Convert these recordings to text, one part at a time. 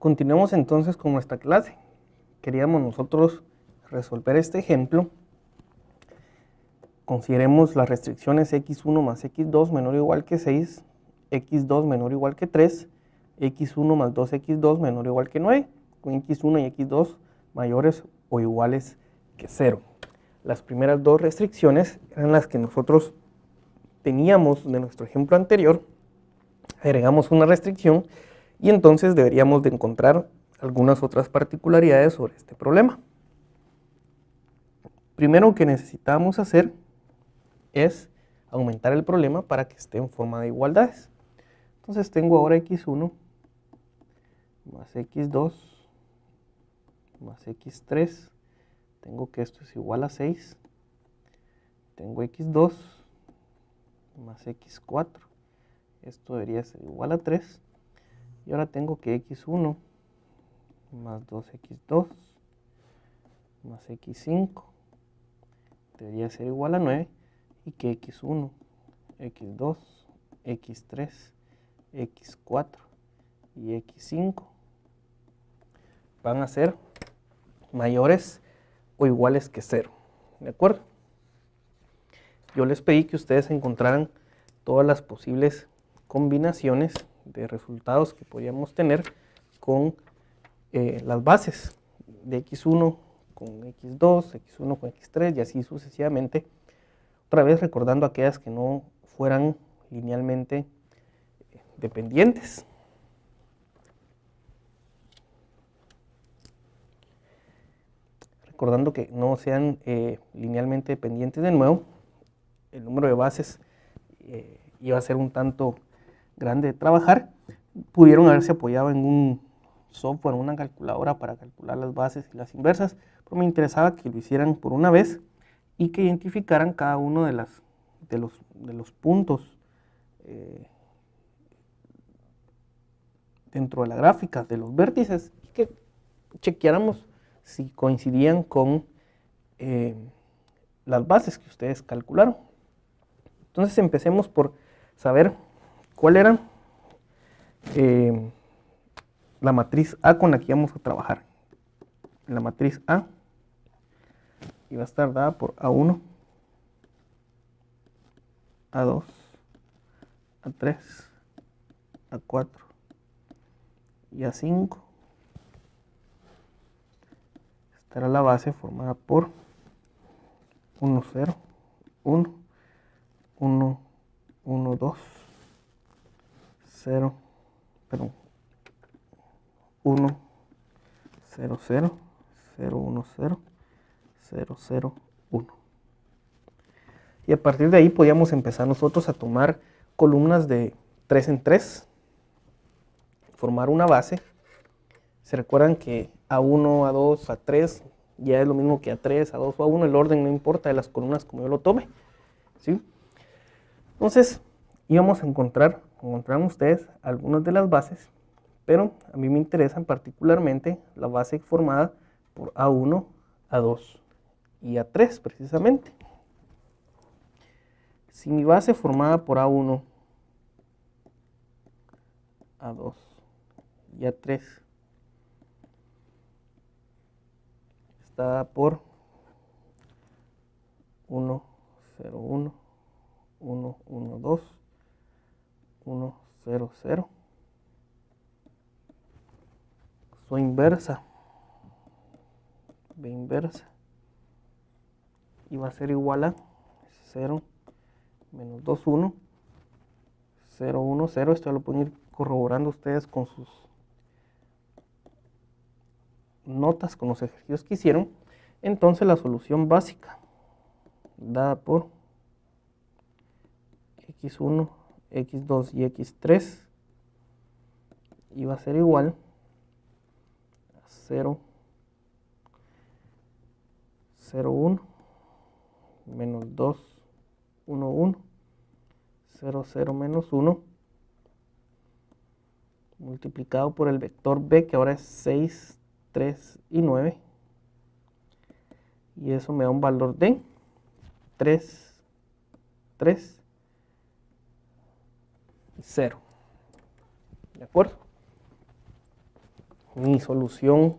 Continuemos entonces con nuestra clase. Queríamos nosotros resolver este ejemplo. Consideremos las restricciones x1 más x2 menor o igual que 6, x2 menor o igual que 3, x1 más 2x2 menor o igual que 9, con x1 y x2 mayores o iguales que 0. Las primeras dos restricciones eran las que nosotros teníamos de nuestro ejemplo anterior. Agregamos una restricción y entonces deberíamos de encontrar algunas otras particularidades sobre este problema. Primero que necesitamos hacer es aumentar el problema para que esté en forma de igualdades. Entonces tengo ahora x1 más x2 más x3. Tengo que esto es igual a 6. Tengo x2 más x4. Esto debería ser igual a 3. Y ahora tengo que x1 más 2x2 más x5 debería ser igual a 9. Y que x1, x2, x3, x4 y x5 van a ser mayores o iguales que 0. ¿De acuerdo? Yo les pedí que ustedes encontraran todas las posibles combinaciones de resultados que podríamos tener con las bases de x1 con x2, x1 con x3 y así sucesivamente. Otra vez recordando aquellas que no fueran linealmente dependientes. Recordando que no sean linealmente dependientes de nuevo, el número de bases iba a ser un tanto grande de trabajar. Pudieron haberse apoyado en un software, una calculadora para calcular las bases y las inversas, pero me interesaba que lo hicieran por una vez y que identificaran cada uno de los puntos dentro de la gráfica, de los vértices, y que chequeáramos si coincidían con las bases que ustedes calcularon. Entonces empecemos por saber cuál era la matriz A con la que íbamos a trabajar. La matriz A iba a estar dada por A1, A2, A3, A4 y A5. Esta era la base formada por 1, 0, 1, 1, 1, 2, 0, perdón, 1, 0, 0, 0, 1, 0, 0, 0, 1. Y a partir de ahí podíamos empezar nosotros a tomar columnas de 3 en 3, formar una base. Se recuerdan que A1, A2, A3 ya es lo mismo que A3, A2 o A1, el orden no importa de las columnas como yo lo tome, ¿sí? Entonces íbamos a encontrarán ustedes algunas de las bases, pero a mí me interesan particularmente la base formada por A1, A2 y A3 precisamente. Si mi base formada por A1, A2 y A3 está por 1, 0, 1, 1, 1, 2, 1, 0, 0. Su inversa, B inversa, y va a ser igual a 0, menos 2, 1, 0, 1, 0. Esto lo pueden ir corroborando ustedes con sus notas, con los ejercicios que hicieron. Entonces la solución básica dada por x1, x2 y x3 iba a ser igual a 0, 0, 1, menos 2, 1, 1, 0, 0, menos 1, multiplicado por el vector b, que ahora es 6, 3 y 9, y eso me da un valor de 3, 3 y 0. ¿De acuerdo? mi solución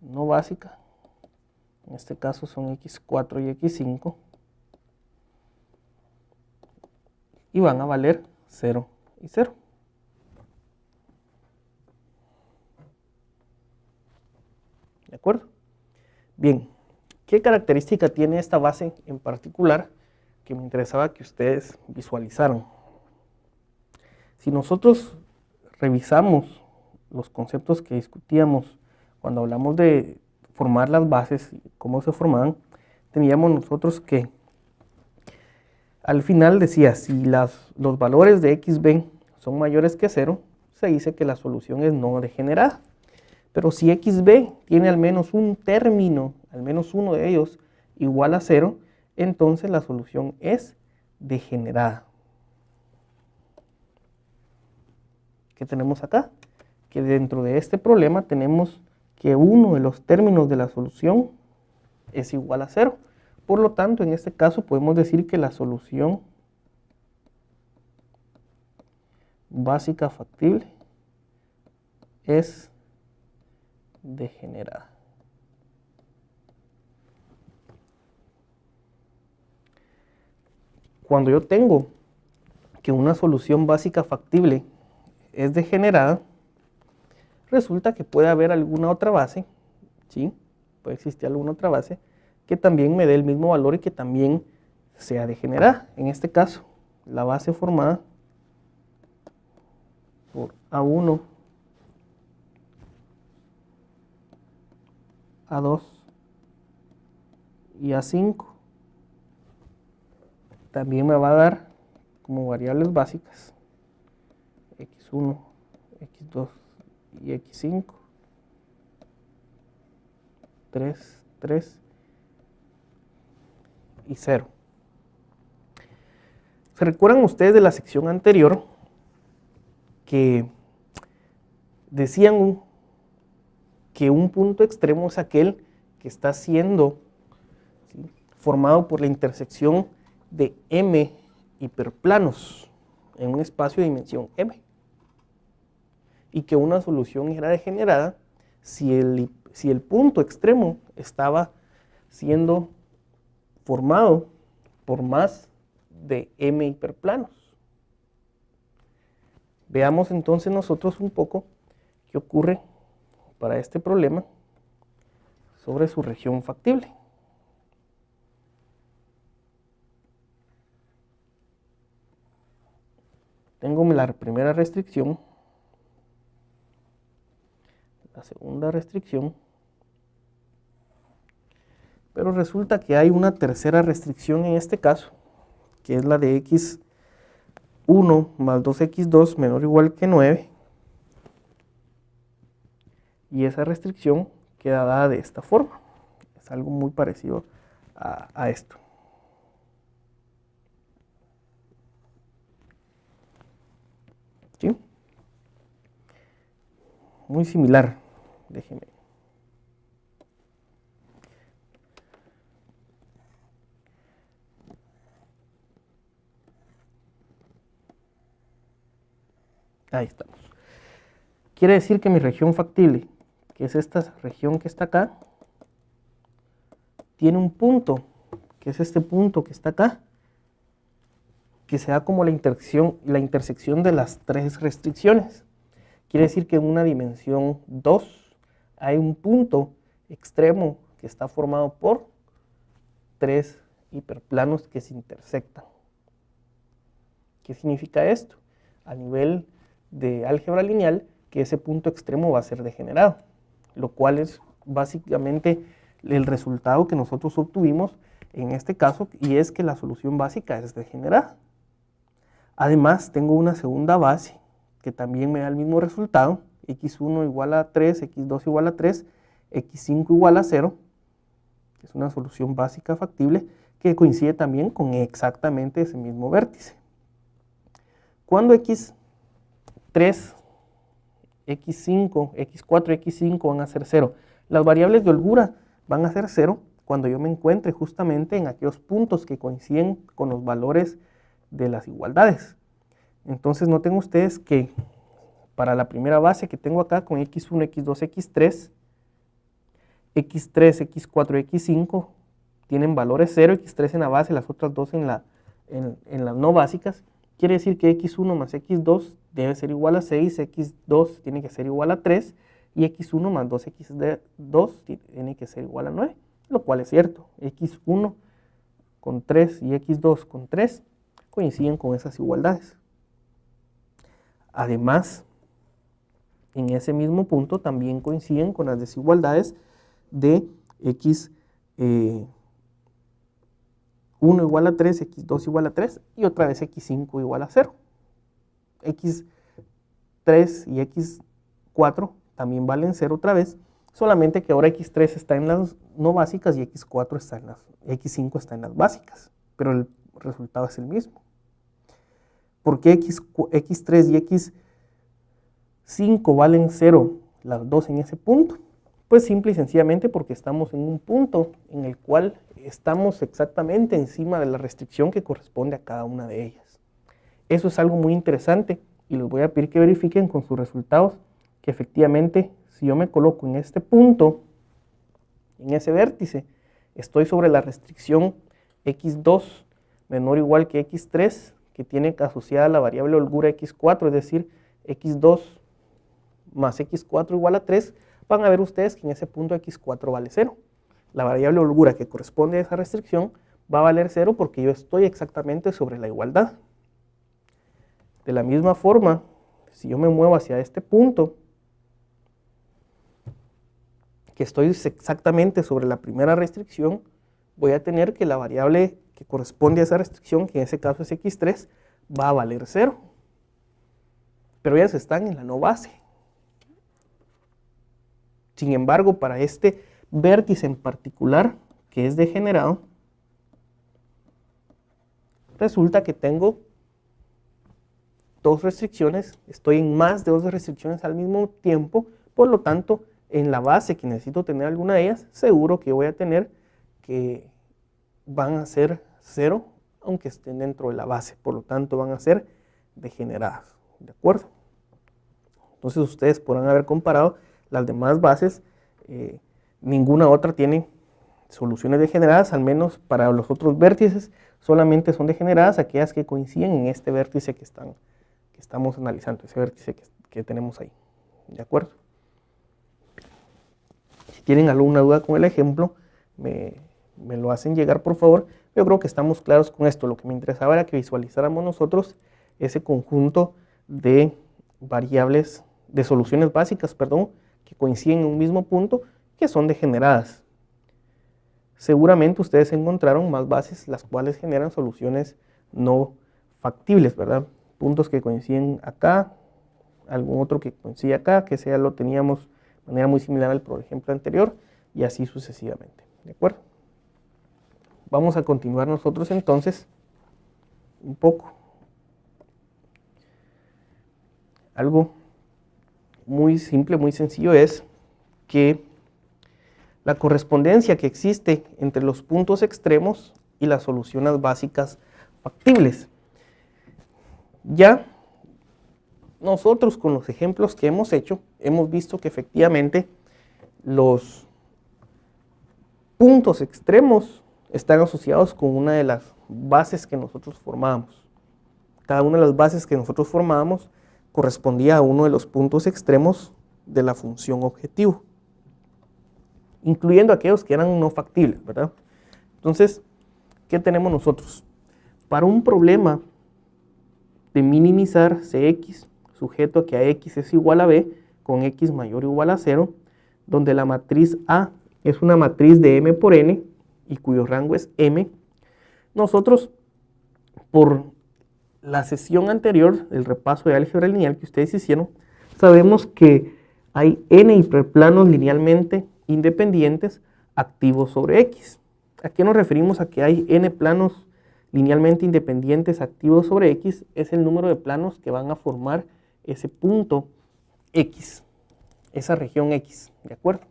no básica, en este caso son x4 y x5, y van a valer 0 y 0. ¿De acuerdo? Bien, ¿qué característica tiene esta base en particular que me interesaba que ustedes visualizaran? Si nosotros revisamos los conceptos que discutíamos cuando hablamos de formar las bases y cómo se formaban, teníamos nosotros que al final decía, si los valores de xb son mayores que 0, se dice que la solución es no degenerada. Pero si xb tiene al menos un término, al menos uno de ellos, igual a 0, entonces la solución es degenerada. ¿Qué tenemos acá? Que dentro de este problema tenemos que uno de los términos de la solución es igual a 0. Por lo tanto, en este caso podemos decir que la solución básica factible es degenerada. Cuando yo tengo que una solución básica factible es degenerada, resulta que puede haber alguna otra base, ¿sí? Puede existir alguna otra base que también me dé el mismo valor y que también sea degenerada. En este caso, la base formada por A1, A2 y A5 también me va a dar como variables básicas x1, x2 y x5, 3, 3 y 0. ¿Se recuerdan ustedes de la sección anterior que decían que un punto extremo es aquel que está siendo, ¿sí?, formado por la intersección de m hiperplanos en un espacio de dimensión m? Y que una solución era degenerada si el punto extremo estaba siendo formado por más de m hiperplanos. Veamos entonces nosotros un poco qué ocurre para este problema sobre su región factible. Tengo la primera restricción, la segunda restricción, pero resulta que hay una tercera restricción en este caso, que es la de x1 más 2x2 menor o igual que 9, y esa restricción queda dada de esta forma. Es algo muy parecido a esto. ¿Sí? Muy similar. Déjenme. Ahí estamos. Quiere decir que mi región factible, que es esta región que está acá, tiene un punto, que es este punto que está acá, que se da como la intersección de las tres restricciones. Quiere decir que en una dimensión 2 hay un punto extremo que está formado por tres hiperplanos que se intersectan. ¿Qué significa esto? A nivel de álgebra lineal, que ese punto extremo va a ser degenerado, lo cual es básicamente el resultado que nosotros obtuvimos en este caso, y es que la solución básica es degenerada. Además, tengo una segunda base que también me da el mismo resultado, x1 igual a 3, x2 igual a 3, x5 igual a 0, que es una solución básica factible, que coincide también con exactamente ese mismo vértice. Cuando x3, x5, x4 y x5 van a ser 0, las variables de holgura van a ser 0 cuando yo me encuentre justamente en aquellos puntos que coinciden con los valores de las igualdades. Entonces noten ustedes que para la primera base que tengo acá con x1, x2, x3, x3, x4 y x5 tienen valores 0, x3 en la base, las otras dos en las no básicas. Quiere decir que x1 más x2 debe ser igual a 6, x2 tiene que ser igual a 3, y x1 más 2x2 tiene que ser igual a 9, lo cual es cierto. x1 con 3 y x2 con 3 coinciden con esas igualdades. Además, en ese mismo punto también coinciden con las desigualdades de x1 igual a 3, x2 igual a 3 y otra vez x5 igual a 0. x3 y x4 también valen 0 otra vez, solamente que ahora x3 está en las no básicas y x5 está en las básicas, pero el resultado es el mismo. ¿Por qué x3 y x5 valen 0 las dos en ese punto? Pues simple y sencillamente porque estamos en un punto en el cual estamos exactamente encima de la restricción que corresponde a cada una de ellas. Eso es algo muy interesante y les voy a pedir que verifiquen con sus resultados que efectivamente si yo me coloco en este punto, en ese vértice, estoy sobre la restricción x2 menor o igual que x3, que tiene asociada la variable holgura x4, es decir, x2 más x4 igual a 3, van a ver ustedes que en ese punto x4 vale 0. La variable holgura que corresponde a esa restricción va a valer 0 porque yo estoy exactamente sobre la igualdad. De la misma forma, si yo me muevo hacia este punto, que estoy exactamente sobre la primera restricción, voy a tener que la variable que corresponde a esa restricción, que en ese caso es x3, va a valer 0. Pero ellas están en la no base. Sin embargo, para este vértice en particular, que es degenerado, resulta que tengo dos restricciones, estoy en más de dos restricciones al mismo tiempo, por lo tanto, en la base que necesito tener alguna de ellas, seguro que voy a tener que van a ser 0, aunque estén dentro de la base, por lo tanto van a ser degeneradas, ¿de acuerdo? Entonces ustedes podrán haber comparado las demás bases, ninguna otra tiene soluciones degeneradas, al menos para los otros vértices, solamente son degeneradas aquellas que coinciden en este vértice que estamos analizando, ese vértice que tenemos ahí, ¿de acuerdo? Si tienen alguna duda con el ejemplo, me lo hacen llegar por favor. Yo creo que estamos claros con esto. Lo que me interesaba era que visualizáramos nosotros ese conjunto de variables, de soluciones básicas, perdón, que coinciden en un mismo punto, que son degeneradas. Seguramente ustedes encontraron más bases las cuales generan soluciones no factibles, ¿verdad? Puntos que coinciden acá, algún otro que coincide acá, que ese ya lo teníamos de manera muy similar al por ejemplo anterior, y así sucesivamente, ¿de acuerdo? Vamos a continuar nosotros entonces un poco. Algo muy simple, muy sencillo es que la correspondencia que existe entre los puntos extremos y las soluciones básicas factibles. Ya nosotros con los ejemplos que hemos hecho, hemos visto que efectivamente los puntos extremos están asociados con una de las bases que nosotros formábamos. Cada una de las bases que nosotros formábamos correspondía a uno de los puntos extremos de la función objetivo, incluyendo aquellos que eran no factibles, ¿verdad? Entonces, ¿qué tenemos nosotros? Para un problema de minimizar Cx sujeto a que a x es igual a b con x mayor o igual a 0, donde la matriz A es una matriz de m por n y cuyo rango es m, nosotros por la sesión anterior, el repaso de álgebra lineal que ustedes hicieron, sabemos que hay n hiperplanos linealmente independientes activos sobre x. ¿A qué nos referimos a que hay n planos linealmente independientes activos sobre x? Es el número de planos que van a formar ese punto x, esa región x, ¿de acuerdo?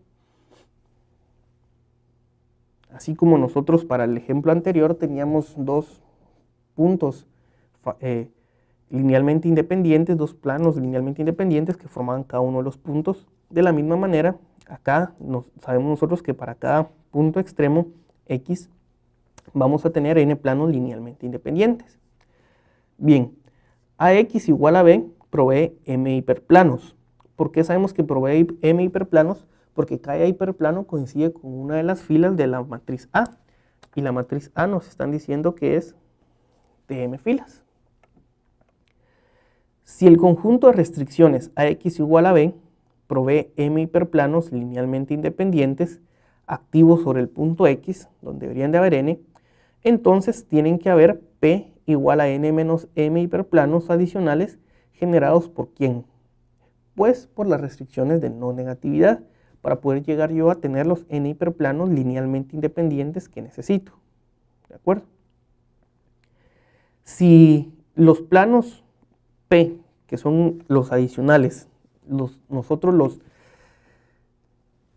Así como nosotros para el ejemplo anterior teníamos dos puntos linealmente independientes, dos planos linealmente independientes que forman cada uno de los puntos. De la misma manera, acá sabemos nosotros que para cada punto extremo X vamos a tener n planos linealmente independientes. Bien, AX igual a B provee m hiperplanos. ¿Por qué sabemos que provee m hiperplanos? Porque cada hiperplano coincide con una de las filas de la matriz A. Y la matriz A nos están diciendo que es de m filas. Si el conjunto de restricciones AX igual a B provee m hiperplanos linealmente independientes activos sobre el punto X, donde deberían de haber n, entonces tienen que haber P igual a n menos m hiperplanos adicionales generados por ¿quién? Pues por las restricciones de no negatividad, para poder llegar yo a tener los n hiperplanos linealmente independientes que necesito. ¿De acuerdo? Si los planos P, que son los adicionales, nosotros los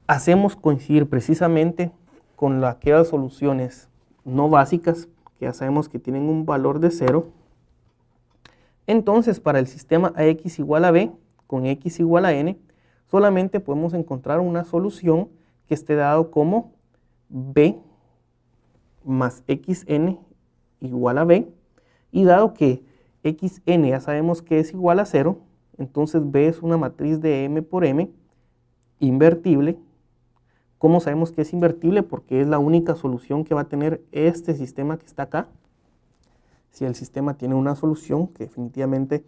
hacemos coincidir precisamente con aquellas soluciones no básicas, que ya sabemos que tienen un valor de 0, entonces para el sistema AX igual a B con X igual a N, solamente podemos encontrar una solución que esté dado como B más XN igual a B, y dado que XN ya sabemos que es igual a 0, entonces B es una matriz de M por M invertible. ¿Cómo sabemos que es invertible? Porque es la única solución que va a tener este sistema que está acá. Si el sistema tiene una solución, que definitivamente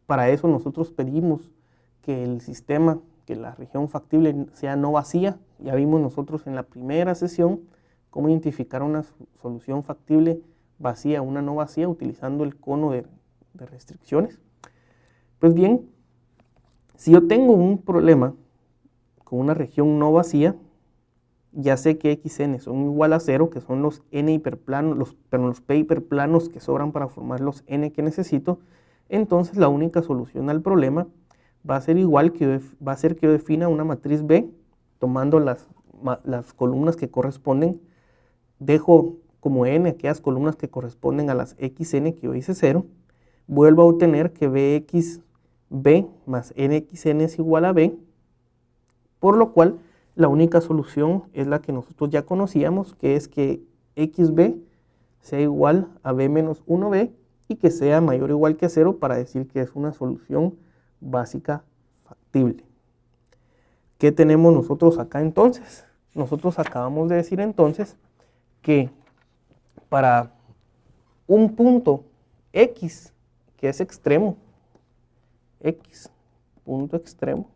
para eso nosotros pedimos que el sistema, que la región factible sea no vacía. Ya vimos nosotros en la primera sesión cómo identificar una solución factible vacía, una no vacía, utilizando el cono de restricciones. Pues bien, si yo tengo un problema con una región no vacía, ya sé que xn son igual a 0, que son los n hiperplanos, los p hiperplanos que sobran para formar los n que necesito. Entonces la única solución al problema va a ser igual que va a ser que yo defina una matriz B, tomando las columnas que corresponden, dejo como n aquellas columnas que corresponden a las xn que yo hice 0, vuelvo a obtener que bxb más nxn es igual a b, por lo cual la única solución es la que nosotros ya conocíamos, que es que xb sea igual a b menos 1b y que sea mayor o igual que 0 para decir que es una solución básica factible. ¿Qué tenemos nosotros acá entonces? Nosotros acabamos de decir entonces que para un punto x que es extremo, x punto extremo,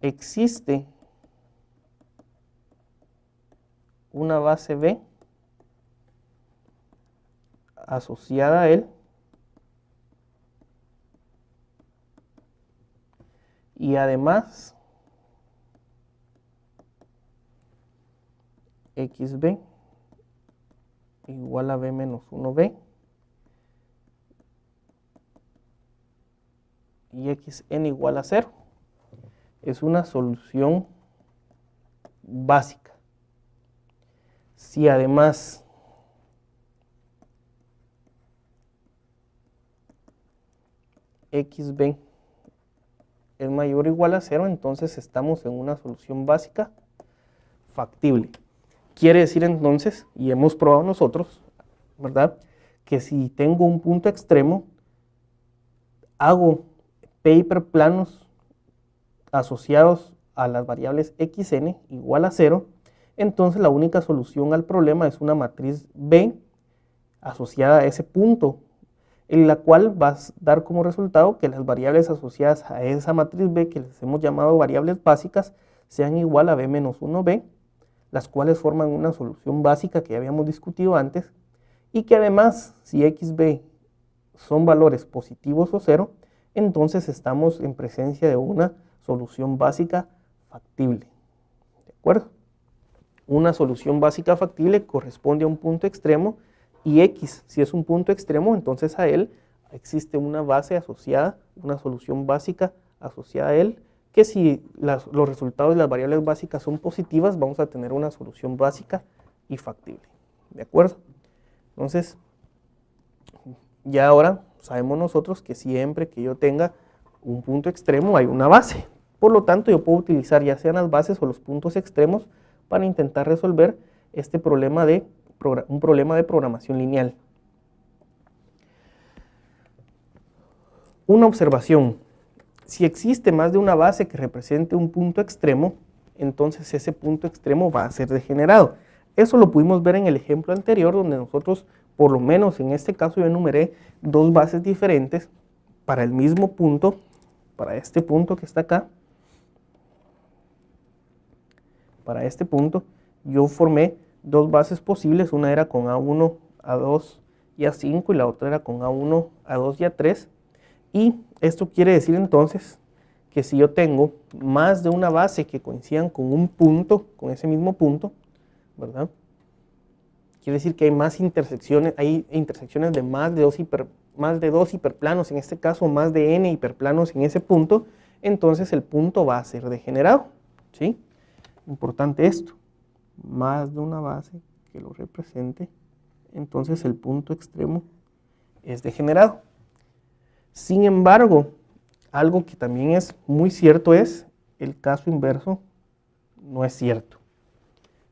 existe una base B asociada a él y además xb igual a b menos 1b y xn igual a 0. Es una solución básica. Si además xb es mayor o igual a 0, entonces estamos en una solución básica factible. Quiere decir entonces, y hemos probado nosotros, ¿verdad?, que si tengo un punto extremo, hago p hiperplanos asociados a las variables xn igual a 0, entonces la única solución al problema es una matriz B asociada a ese punto, en la cual va a dar como resultado que las variables asociadas a esa matriz B, que les hemos llamado variables básicas, sean igual a b menos 1b, las cuales forman una solución básica que ya habíamos discutido antes, y que además, si xb son valores positivos o 0, entonces estamos en presencia de una solución básica factible. ¿De acuerdo? Una solución básica factible corresponde a un punto extremo, y x, si es un punto extremo, entonces a él existe una base asociada, una solución básica asociada a él, que si los resultados de las variables básicas son positivas, vamos a tener una solución básica y factible. ¿de acuerdo? Entonces, ya ahora sabemos nosotros que siempre que yo tenga un punto extremo hay una base. Por lo tanto, yo puedo utilizar ya sean las bases o los puntos extremos para intentar resolver este problema un problema de programación lineal. Una observación. Si existe más de una base que represente un punto extremo, entonces ese punto extremo va a ser degenerado. Eso lo pudimos ver en el ejemplo anterior, donde nosotros, por lo menos en este caso, yo enumeré dos bases diferentes para el mismo punto, para este punto que está acá. Para este punto, yo formé dos bases posibles, una era con A1, A2 y A5, y la otra era con A1, A2 y A3. Y esto quiere decir entonces que si yo tengo más de una base que coincidan con un punto, con ese mismo punto, ¿verdad? Quiere decir que hay más intersecciones, hay intersecciones de más de dos hiperplanos, en este caso más de n hiperplanos en ese punto, entonces el punto va a ser degenerado, ¿sí? Importante esto, más de una base que lo represente, entonces el punto extremo es degenerado. Sin embargo, algo que también es muy cierto es el caso inverso no es cierto.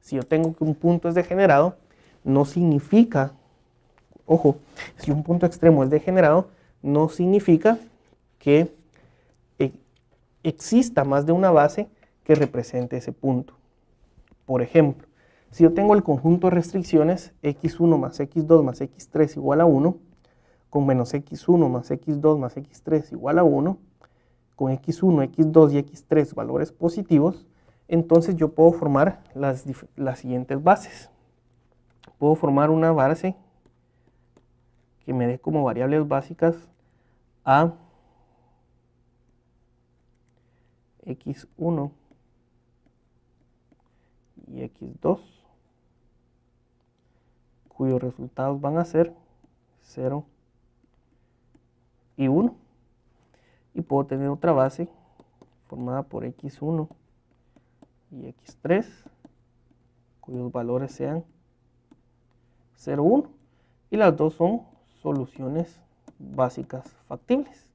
Si yo tengo que un punto es degenerado, no significa, ojo, si un punto extremo es degenerado, no significa que exista más de una base que represente ese punto. Por ejemplo, si yo tengo el conjunto de restricciones x1 más x2 más x3 igual a 1, con menos x1 más x2 más x3 igual a 1, con x1, x2 y x3 valores positivos, entonces yo puedo formar las siguientes bases. Puedo formar una base que me dé como variables básicas a x1 y x2, cuyos resultados van a ser 0 y 1. Y puedo tener otra base formada por x1 y x3, cuyos valores sean 0, 1. Y las dos son soluciones básicas factibles.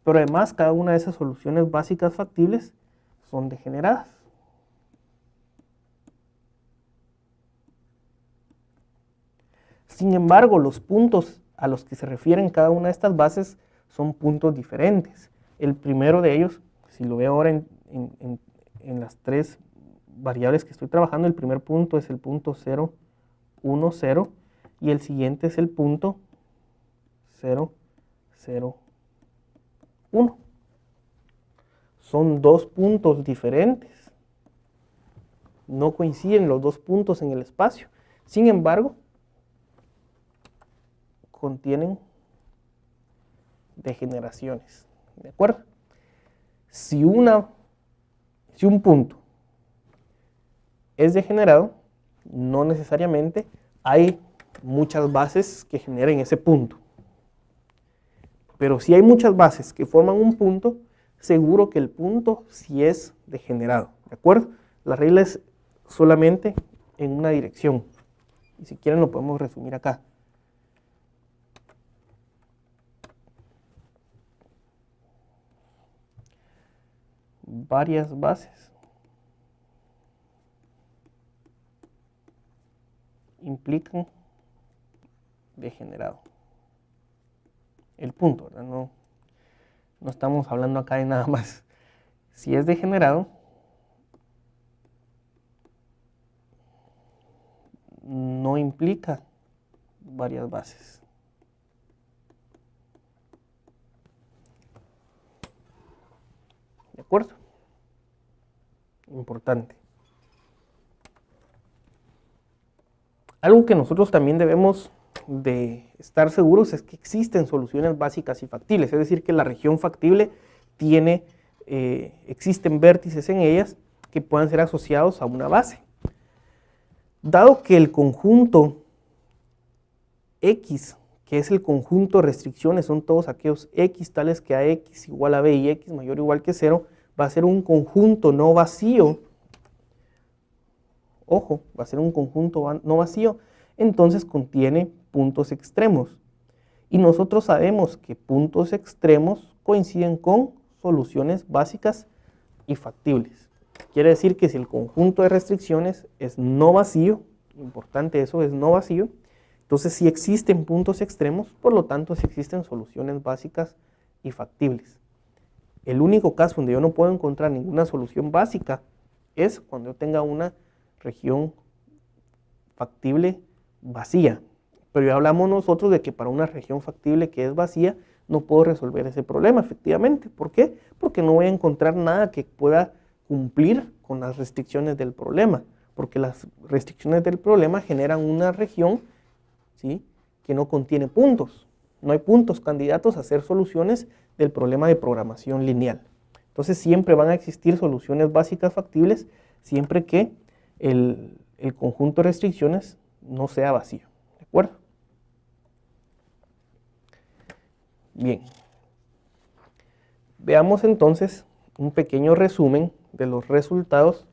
Pero además, cada una de esas soluciones básicas factibles son degeneradas. Sin embargo, los puntos a los que se refieren cada una de estas bases son puntos diferentes. El primero de ellos, si lo veo ahora en las tres variables que estoy trabajando, el primer punto es el punto 0, 1, 0, y el siguiente es el punto 0, 0, 1. Son dos puntos diferentes. No coinciden los dos puntos en el espacio. Sin embargo, contienen degeneraciones, ¿de acuerdo? Si un punto es degenerado, no necesariamente hay muchas bases que generen ese punto. Pero si hay muchas bases que forman un punto, seguro que el punto sí es degenerado, ¿de acuerdo? La regla es solamente en una dirección. Y si quieren lo podemos resumir acá. Varias bases implican degenerado. El punto, ¿verdad? No estamos hablando acá de nada más. Si es degenerado, no implica varias bases. ¿De acuerdo? Importante. Algo que nosotros también debemos de estar seguros es que existen soluciones básicas y factibles, es decir, que la región factible existen vértices en ellas que puedan ser asociados a una base. Dado que el conjunto X, que es el conjunto de restricciones, son todos aquellos X tales que AX igual a B y X mayor o igual que 0, va a ser un conjunto no vacío. Ojo, va a ser un conjunto no vacío. entonces contiene puntos extremos. Y nosotros sabemos que puntos extremos coinciden con soluciones básicas y factibles. Quiere decir que si el conjunto de restricciones es no vacío, importante eso, es no vacío, entonces sí existen puntos extremos, por lo tanto sí existen soluciones básicas y factibles. El único caso donde yo no puedo encontrar ninguna solución básica es cuando yo tenga una región factible vacía. Pero ya hablamos nosotros de que para una región factible que es vacía no puedo resolver ese problema, efectivamente. ¿Por qué? Porque no voy a encontrar nada que pueda cumplir con las restricciones del problema, porque las restricciones del problema generan una región, ¿sí?, que no contiene puntos. No hay puntos candidatos a ser soluciones del problema de programación lineal. Entonces siempre van a existir soluciones básicas factibles siempre que el conjunto de restricciones no sea vacío. ¿De acuerdo? Bien. Veamos entonces un pequeño resumen de los resultados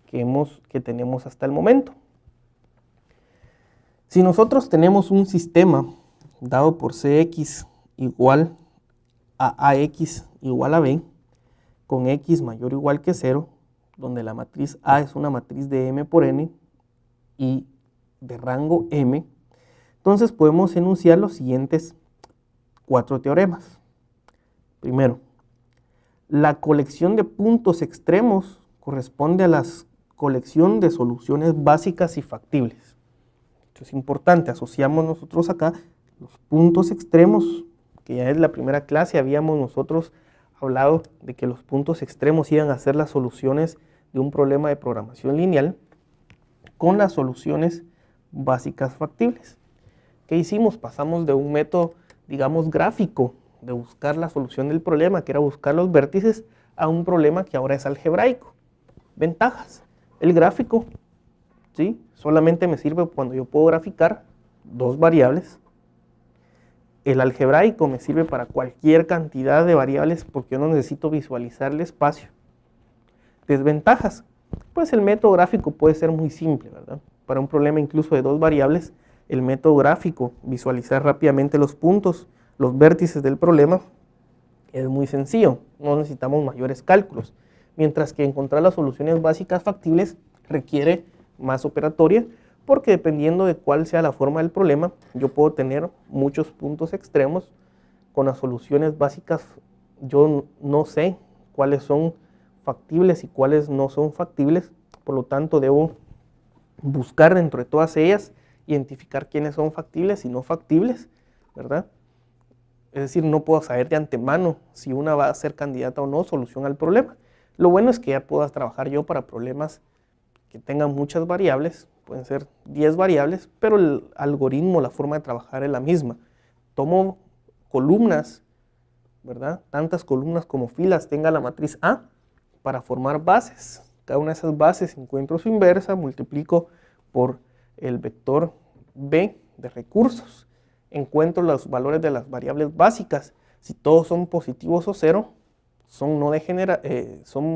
que tenemos hasta el momento. Si nosotros tenemos un sistema dado por Cx igual a AX igual a B, con X mayor o igual que 0, donde la matriz A es una matriz de M por N y de rango M, entonces podemos enunciar los siguientes 4 teoremas. Primero, la colección de puntos extremos corresponde a la colección de soluciones básicas y factibles. Esto es importante, asociamos nosotros acá los puntos extremos, que ya es la primera clase, habíamos nosotros hablado de que los puntos extremos iban a ser las soluciones de un problema de programación lineal con las soluciones básicas factibles. ¿Qué hicimos? Pasamos de un método, digamos, gráfico de buscar la solución del problema, que era buscar los vértices, a un problema que ahora es algebraico. Ventajas. El gráfico, ¿sí?, solamente me sirve cuando yo puedo graficar dos variables. El algebraico me sirve para cualquier cantidad de variables porque yo no necesito visualizar el espacio. Desventajas. Pues el método gráfico puede ser muy simple, ¿verdad? Para un problema incluso de dos variables, el método gráfico, visualizar rápidamente los puntos, los vértices del problema, es muy sencillo, no necesitamos mayores cálculos. Mientras que encontrar las soluciones básicas factibles requiere más operatoria, porque dependiendo de cuál sea la forma del problema, yo puedo tener muchos puntos extremos. Con las soluciones básicas yo no sé cuáles son factibles y cuáles no son factibles, por lo tanto debo buscar dentro de todas ellas, identificar quiénes son factibles y no factibles, ¿verdad? Es decir, no puedo saber de antemano si una va a ser candidata o no solución al problema. Lo bueno es que ya puedo trabajar yo para problemas que tengan muchas variables, pueden ser 10 variables, pero el algoritmo, la forma de trabajar es la misma. Tomo columnas, ¿verdad? Tantas columnas como filas tenga la matriz A para formar bases. Cada una de esas bases encuentro su inversa, multiplico por el vector B de recursos. Encuentro los valores de las variables básicas. Si todos son positivos o cero, son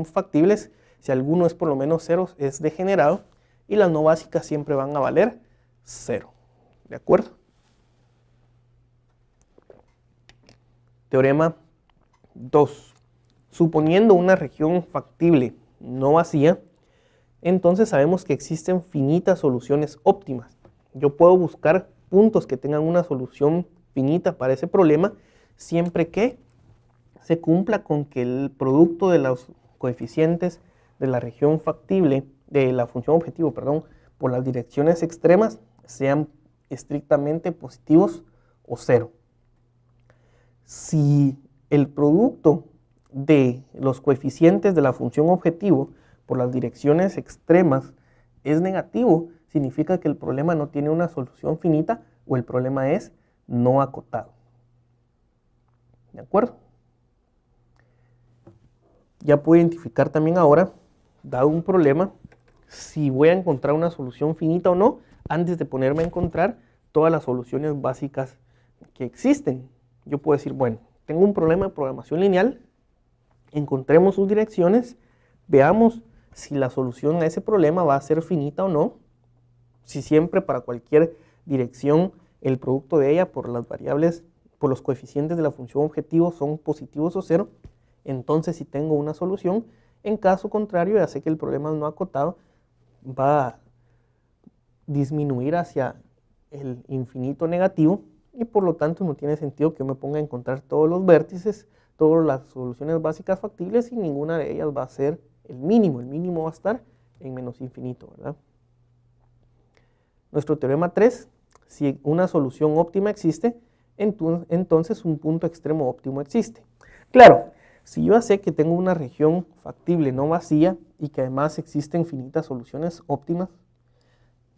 factibles. Si alguno es por lo menos 0, es degenerado. Y las no básicas siempre van a valer 0. ¿De acuerdo? Teorema 2. Suponiendo una región factible no vacía, entonces sabemos que existen finitas soluciones óptimas. Yo puedo buscar puntos que tengan una solución finita para ese problema, siempre que se cumpla con que el producto de los coeficientes de la región factible, de la función objetivo, perdón, por las direcciones extremas sean estrictamente positivos o 0. Si el producto de los coeficientes de la función objetivo por las direcciones extremas es negativo, significa que el problema no tiene una solución finita o el problema es no acotado. ¿De acuerdo? Ya puedo identificar también ahora, dado un problema, si voy a encontrar una solución finita o no, antes de ponerme a encontrar todas las soluciones básicas que existen. Yo puedo decir, bueno, tengo un problema de programación lineal, encontremos sus direcciones, veamos si la solución a ese problema va a ser finita o no, si siempre para cualquier dirección, el producto de ella por las variables, por los coeficientes de la función objetivo son positivos o cero, entonces si tengo una solución. En caso contrario, ya sé que el problema no acotado va a disminuir hacia el infinito negativo y por lo tanto no tiene sentido que yo me ponga a encontrar todos los vértices, todas las soluciones básicas factibles y ninguna de ellas va a ser el mínimo va a estar en menos infinito, ¿verdad? Nuestro teorema 3, si una solución óptima existe, entonces un punto extremo óptimo existe. Claro, si yo sé que tengo una región factible no vacía y que además existen infinitas soluciones óptimas,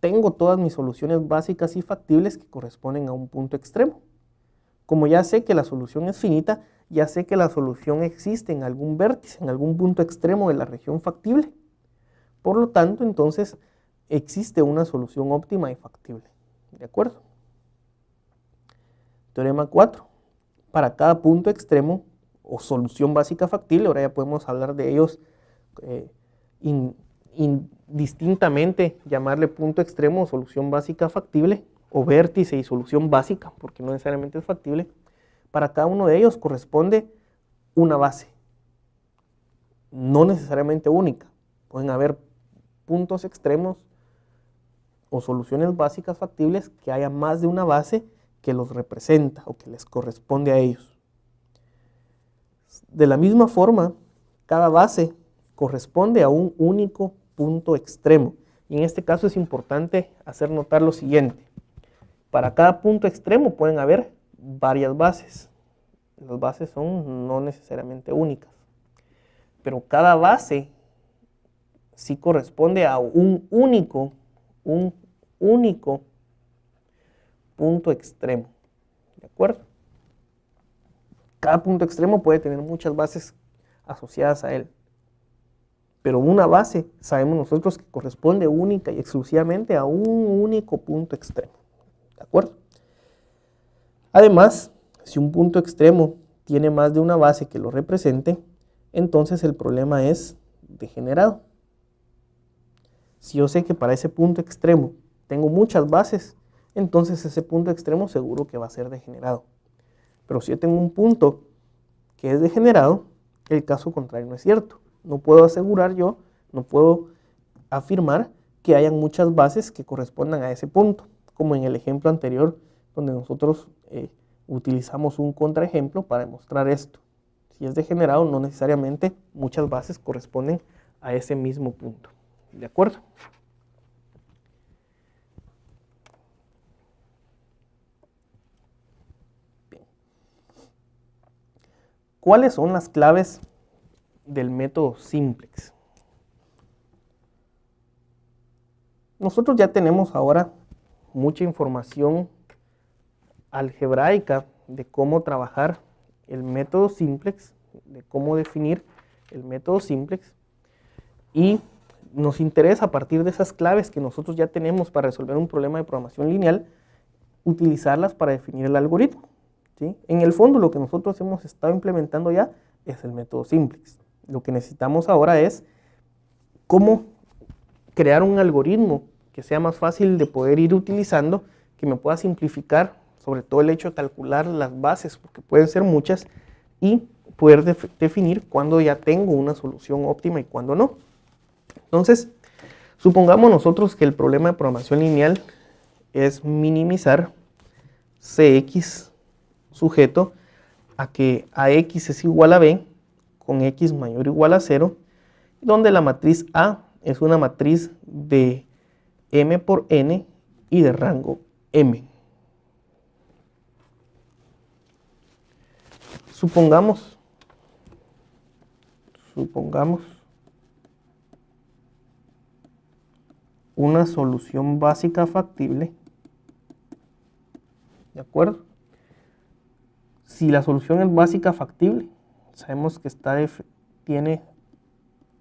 tengo todas mis soluciones básicas y factibles que corresponden a un punto extremo. Como ya sé que la solución es finita, ya sé que la solución existe en algún vértice, en algún punto extremo de la región factible. Por lo tanto, entonces, existe una solución óptima y factible. ¿De acuerdo? Teorema 4. Para cada punto extremo o solución básica factible, ahora ya podemos hablar de ellos indistintamente, llamarle punto extremo o solución básica factible, o vértice y solución básica, porque no necesariamente es factible. Para cada uno de ellos corresponde una base, no necesariamente única. Pueden haber puntos extremos o soluciones básicas factibles que haya más de una base que los representa o que les corresponde a ellos. De la misma forma, cada base corresponde a un único punto extremo. Y en este caso es importante hacer notar lo siguiente. Para cada punto extremo pueden haber varias bases. Las bases son no necesariamente únicas. Pero cada base sí corresponde a un único punto extremo. ¿De acuerdo? Cada punto extremo puede tener muchas bases asociadas a él. Pero una base, sabemos nosotros que corresponde única y exclusivamente a un único punto extremo. ¿De acuerdo? Además, si un punto extremo tiene más de una base que lo represente, entonces el problema es degenerado. Si yo sé que para ese punto extremo tengo muchas bases, entonces ese punto extremo seguro que va a ser degenerado. Pero si yo tengo un punto que es degenerado, el caso contrario no es cierto. No puedo asegurar yo, no puedo afirmar que hayan muchas bases que correspondan a ese punto, como en el ejemplo anterior donde nosotros utilizamos un contraejemplo para demostrar esto. Si es degenerado, no necesariamente muchas bases corresponden a ese mismo punto. ¿De acuerdo? Bien. ¿Cuáles son las claves del método simplex? Nosotros ya tenemos ahora mucha información algebraica de cómo trabajar el método simplex, de cómo definir el método simplex, y nos interesa a partir de esas claves que nosotros ya tenemos para resolver un problema de programación lineal, utilizarlas para definir el algoritmo, ¿sí? En el fondo lo que nosotros hemos estado implementando ya es el método simplex. Lo que necesitamos ahora es cómo crear un algoritmo que sea más fácil de poder ir utilizando, que me pueda simplificar, sobre todo el hecho de calcular las bases, porque pueden ser muchas, y poder definir cuándo ya tengo una solución óptima y cuándo no. Entonces, supongamos nosotros que el problema de programación lineal es minimizar Cx sujeto a que Ax es igual a B con X mayor o igual a 0, donde la matriz A es una matriz de M por N y de rango M. Supongamos una solución básica factible, ¿de acuerdo? Si la solución es básica factible, sabemos que tiene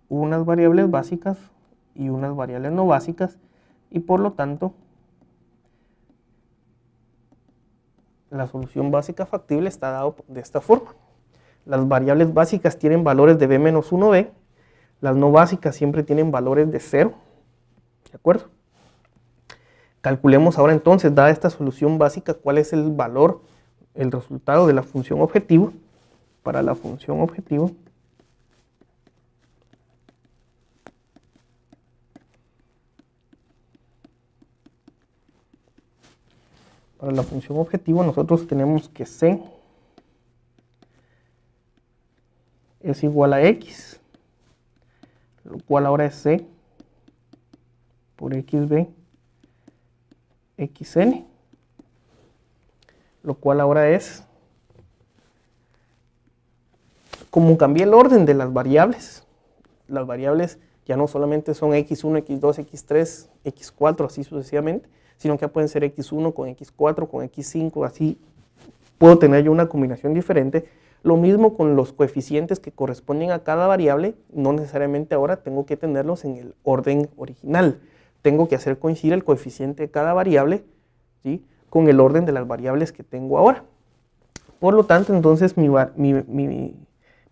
unas variables básicas y unas variables no básicas, y por lo tanto la solución básica factible está dado de esta forma. Las variables básicas tienen valores de b menos 1b, las no básicas siempre tienen valores de 0, ¿de acuerdo? Calculemos ahora entonces, dada esta solución básica, cuál es el valor, el resultado de la función objetivo. Para la función objetivo, nosotros tenemos que C es igual a X, lo cual ahora es C por XB XN, lo cual ahora es, como cambié el orden de las variables ya no solamente son X1, X2, X3, X4, así sucesivamente, sino que ya pueden ser X1 con X4, con X5, así puedo tener yo una combinación diferente. Lo mismo con los coeficientes que corresponden a cada variable, no necesariamente ahora tengo que tenerlos en el orden original. Tengo que hacer coincidir el coeficiente de cada variable, ¿sí?, con el orden de las variables que tengo ahora. Por lo tanto, entonces mi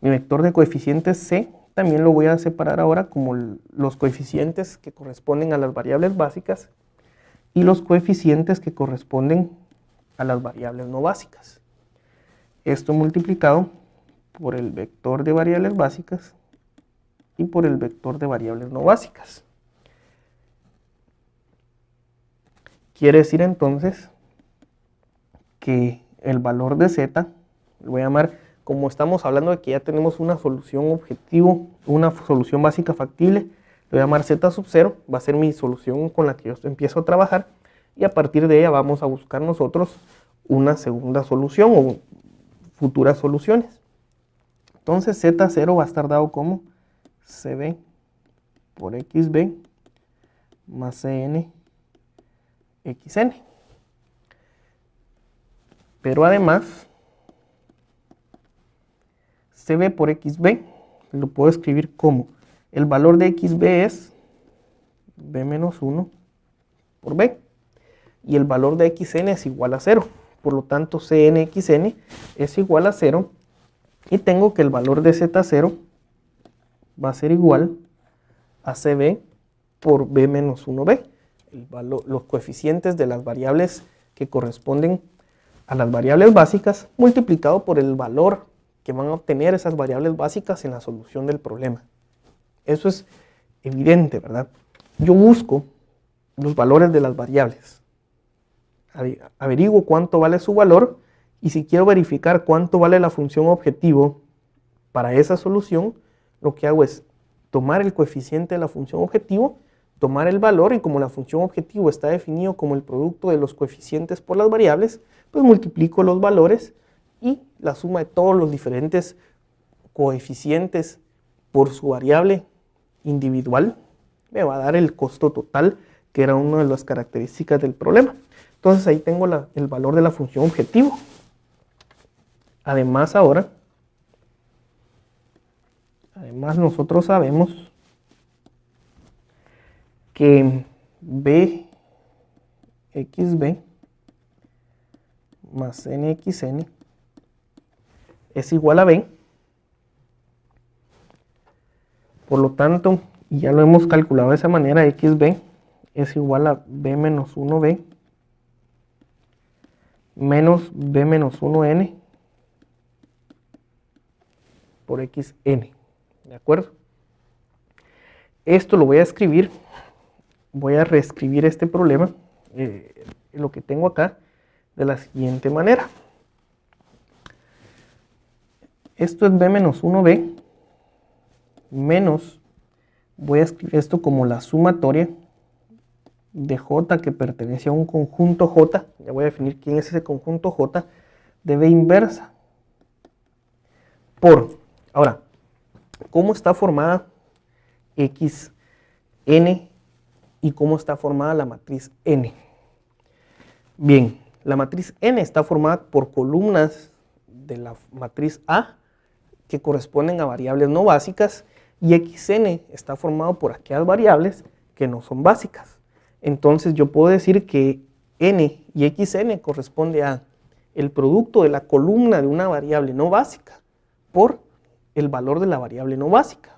vector de coeficientes C también lo voy a separar ahora como los coeficientes que corresponden a las variables básicas y los coeficientes que corresponden a las variables no básicas. Esto multiplicado por el vector de variables básicas y por el vector de variables no básicas. Quiere decir entonces que el valor de Z, lo voy a llamar, como estamos hablando de que ya tenemos una solución objetivo, una solución básica factible, le voy a llamar Z sub 0, va a ser mi solución con la que yo empiezo a trabajar, y a partir de ella vamos a buscar nosotros una segunda solución o futuras soluciones. Entonces Z0 va a estar dado como CB por XB más CN XN. Pero además, CB por XB lo puedo escribir como el valor de XB es B menos 1 por B. Y el valor de XN es igual a 0. Por lo tanto, CNXN es igual a 0. Y tengo que el valor de Z0 va a ser igual a CB por B menos 1B. Los coeficientes de las variables que corresponden a las variables básicas multiplicado por el valor que van a obtener esas variables básicas en la solución del problema. Eso es evidente, ¿verdad? Yo busco los valores de las variables, averiguo cuánto vale su valor, y si quiero verificar cuánto vale la función objetivo para esa solución, lo que hago es tomar el coeficiente de la función objetivo, tomar el valor, y como la función objetivo está definido como el producto de los coeficientes por las variables, pues multiplico los valores y la suma de todos los diferentes coeficientes por su variable individual me va a dar el costo total, que era una de las características del problema. Entonces ahí tengo el valor de la función objetivo. Además nosotros sabemos que BXB más NXN es igual a B. Por lo tanto, y ya lo hemos calculado de esa manera, XB es igual a B menos 1B menos B menos 1N por XN. ¿De acuerdo? Esto lo voy a escribir, voy a reescribir este problema, lo que tengo acá, de la siguiente manera. Esto es B menos 1B menos, voy a escribir esto como la sumatoria de J que pertenece a un conjunto J, ya voy a definir quién es ese conjunto J, de B inversa, por, ahora, ¿cómo está formada XN y cómo está formada la matriz N? Bien, la matriz N está formada por columnas de la matriz A que corresponden a variables no básicas, y XN está formado por aquellas variables que no son básicas. Entonces yo puedo decir que N y XN corresponde a el producto de la columna de una variable no básica por el valor de la variable no básica.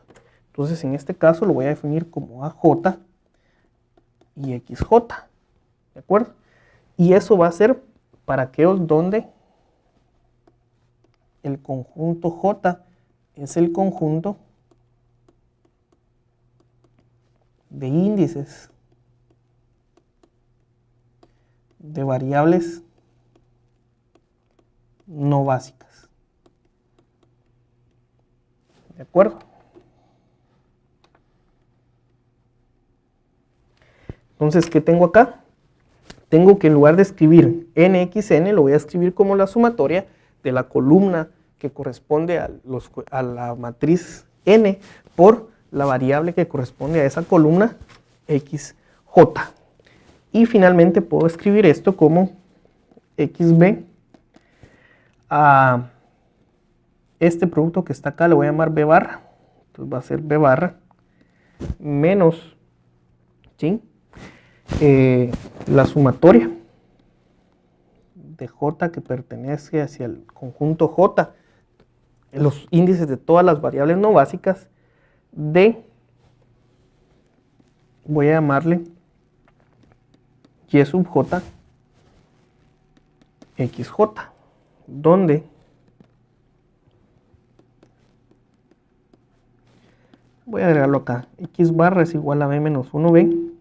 Entonces en este caso lo voy a definir como AJ y XJ. ¿de acuerdo? Y eso va a ser para aquellos donde el conjunto J es el conjunto de índices de variables no básicas. ¿De acuerdo? Entonces, ¿qué tengo acá? Tengo que en lugar de escribir nxn, lo voy a escribir como la sumatoria de la columna que corresponde a la matriz n por la variable que corresponde a esa columna xj. Y finalmente puedo escribir esto como xb a este producto que está acá, le voy a llamar b barra. Entonces va a ser b barra menos, ¿sí?, la sumatoria de j que pertenece hacia el conjunto j, los índices de todas las variables no básicas de, voy a llamarle y sub j xj, donde voy a agregarlo acá, x barra es igual a b menos 1b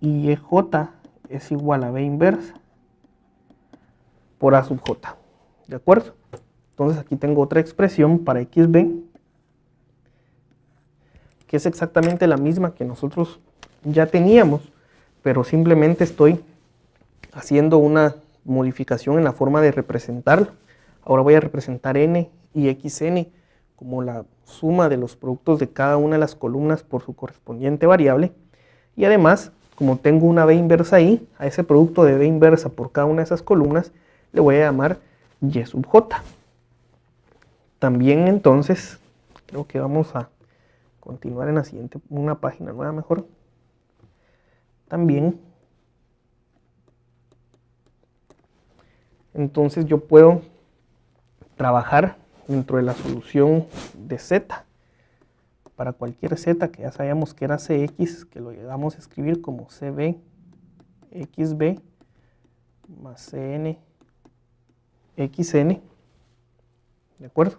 y ej es igual a b inversa por a sub j, ¿de acuerdo? Entonces aquí tengo otra expresión para xb, que es exactamente la misma que nosotros ya teníamos, pero simplemente estoy haciendo una modificación en la forma de representarlo. Ahora voy a representar n y xn como la suma de los productos de cada una de las columnas por su correspondiente variable, y además, como tengo una b inversa ahí, a ese producto de b inversa por cada una de esas columnas le voy a llamar y sub j. También entonces, creo que vamos a continuar en la siguiente, una página nueva mejor. También, entonces yo puedo trabajar dentro de la solución de z, para cualquier z que ya sabíamos que era cx, que lo llegamos a escribir como cb xb más cn xn, ¿de acuerdo?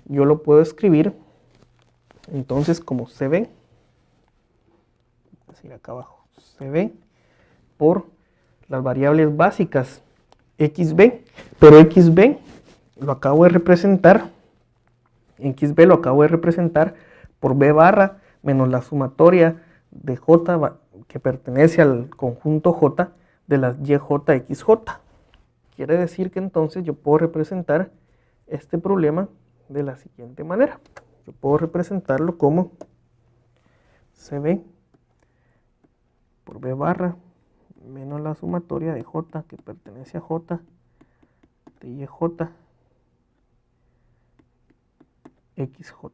Yo lo puedo escribir entonces como cb, es decir, acá abajo, cb por las variables básicas xb, pero xb lo acabo de representar, por b barra menos la sumatoria de j que pertenece al conjunto j de las yj xj. Quiere decir que entonces yo puedo representar este problema de la siguiente manera. Yo puedo representarlo como cb por b barra menos la sumatoria de j que pertenece a j de yj xj.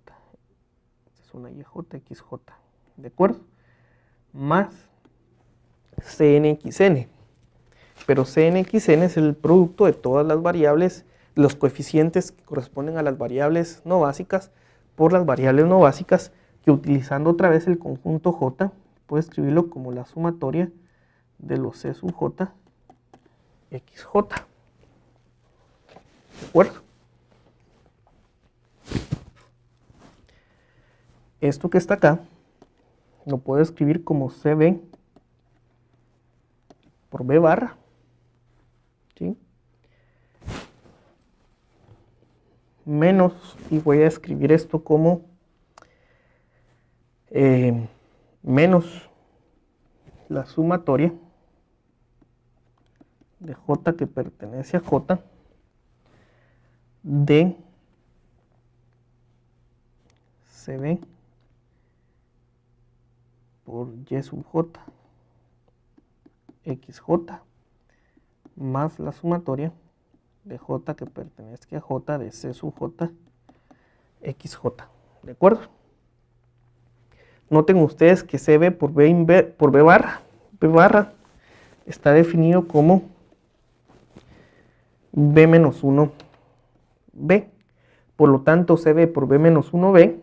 Esta es una yj xj, ¿de acuerdo? Más cnxn. Pero cnxn es el producto de todas las variables, los coeficientes que corresponden a las variables no básicas por las variables no básicas, que utilizando otra vez el conjunto j, puedo escribirlo como la sumatoria de los c sub j xj. ¿De acuerdo? Esto que está acá lo puedo escribir como cb por b barra, ¿sí?, menos, y voy a escribir esto como menos la sumatoria de j que pertenece a j de cb por y sub j xj más la sumatoria de j que pertenece a j de c sub j xj, ¿de acuerdo? Noten ustedes que cb por b barra está definido como b menos 1b, por lo tanto cb por b menos 1b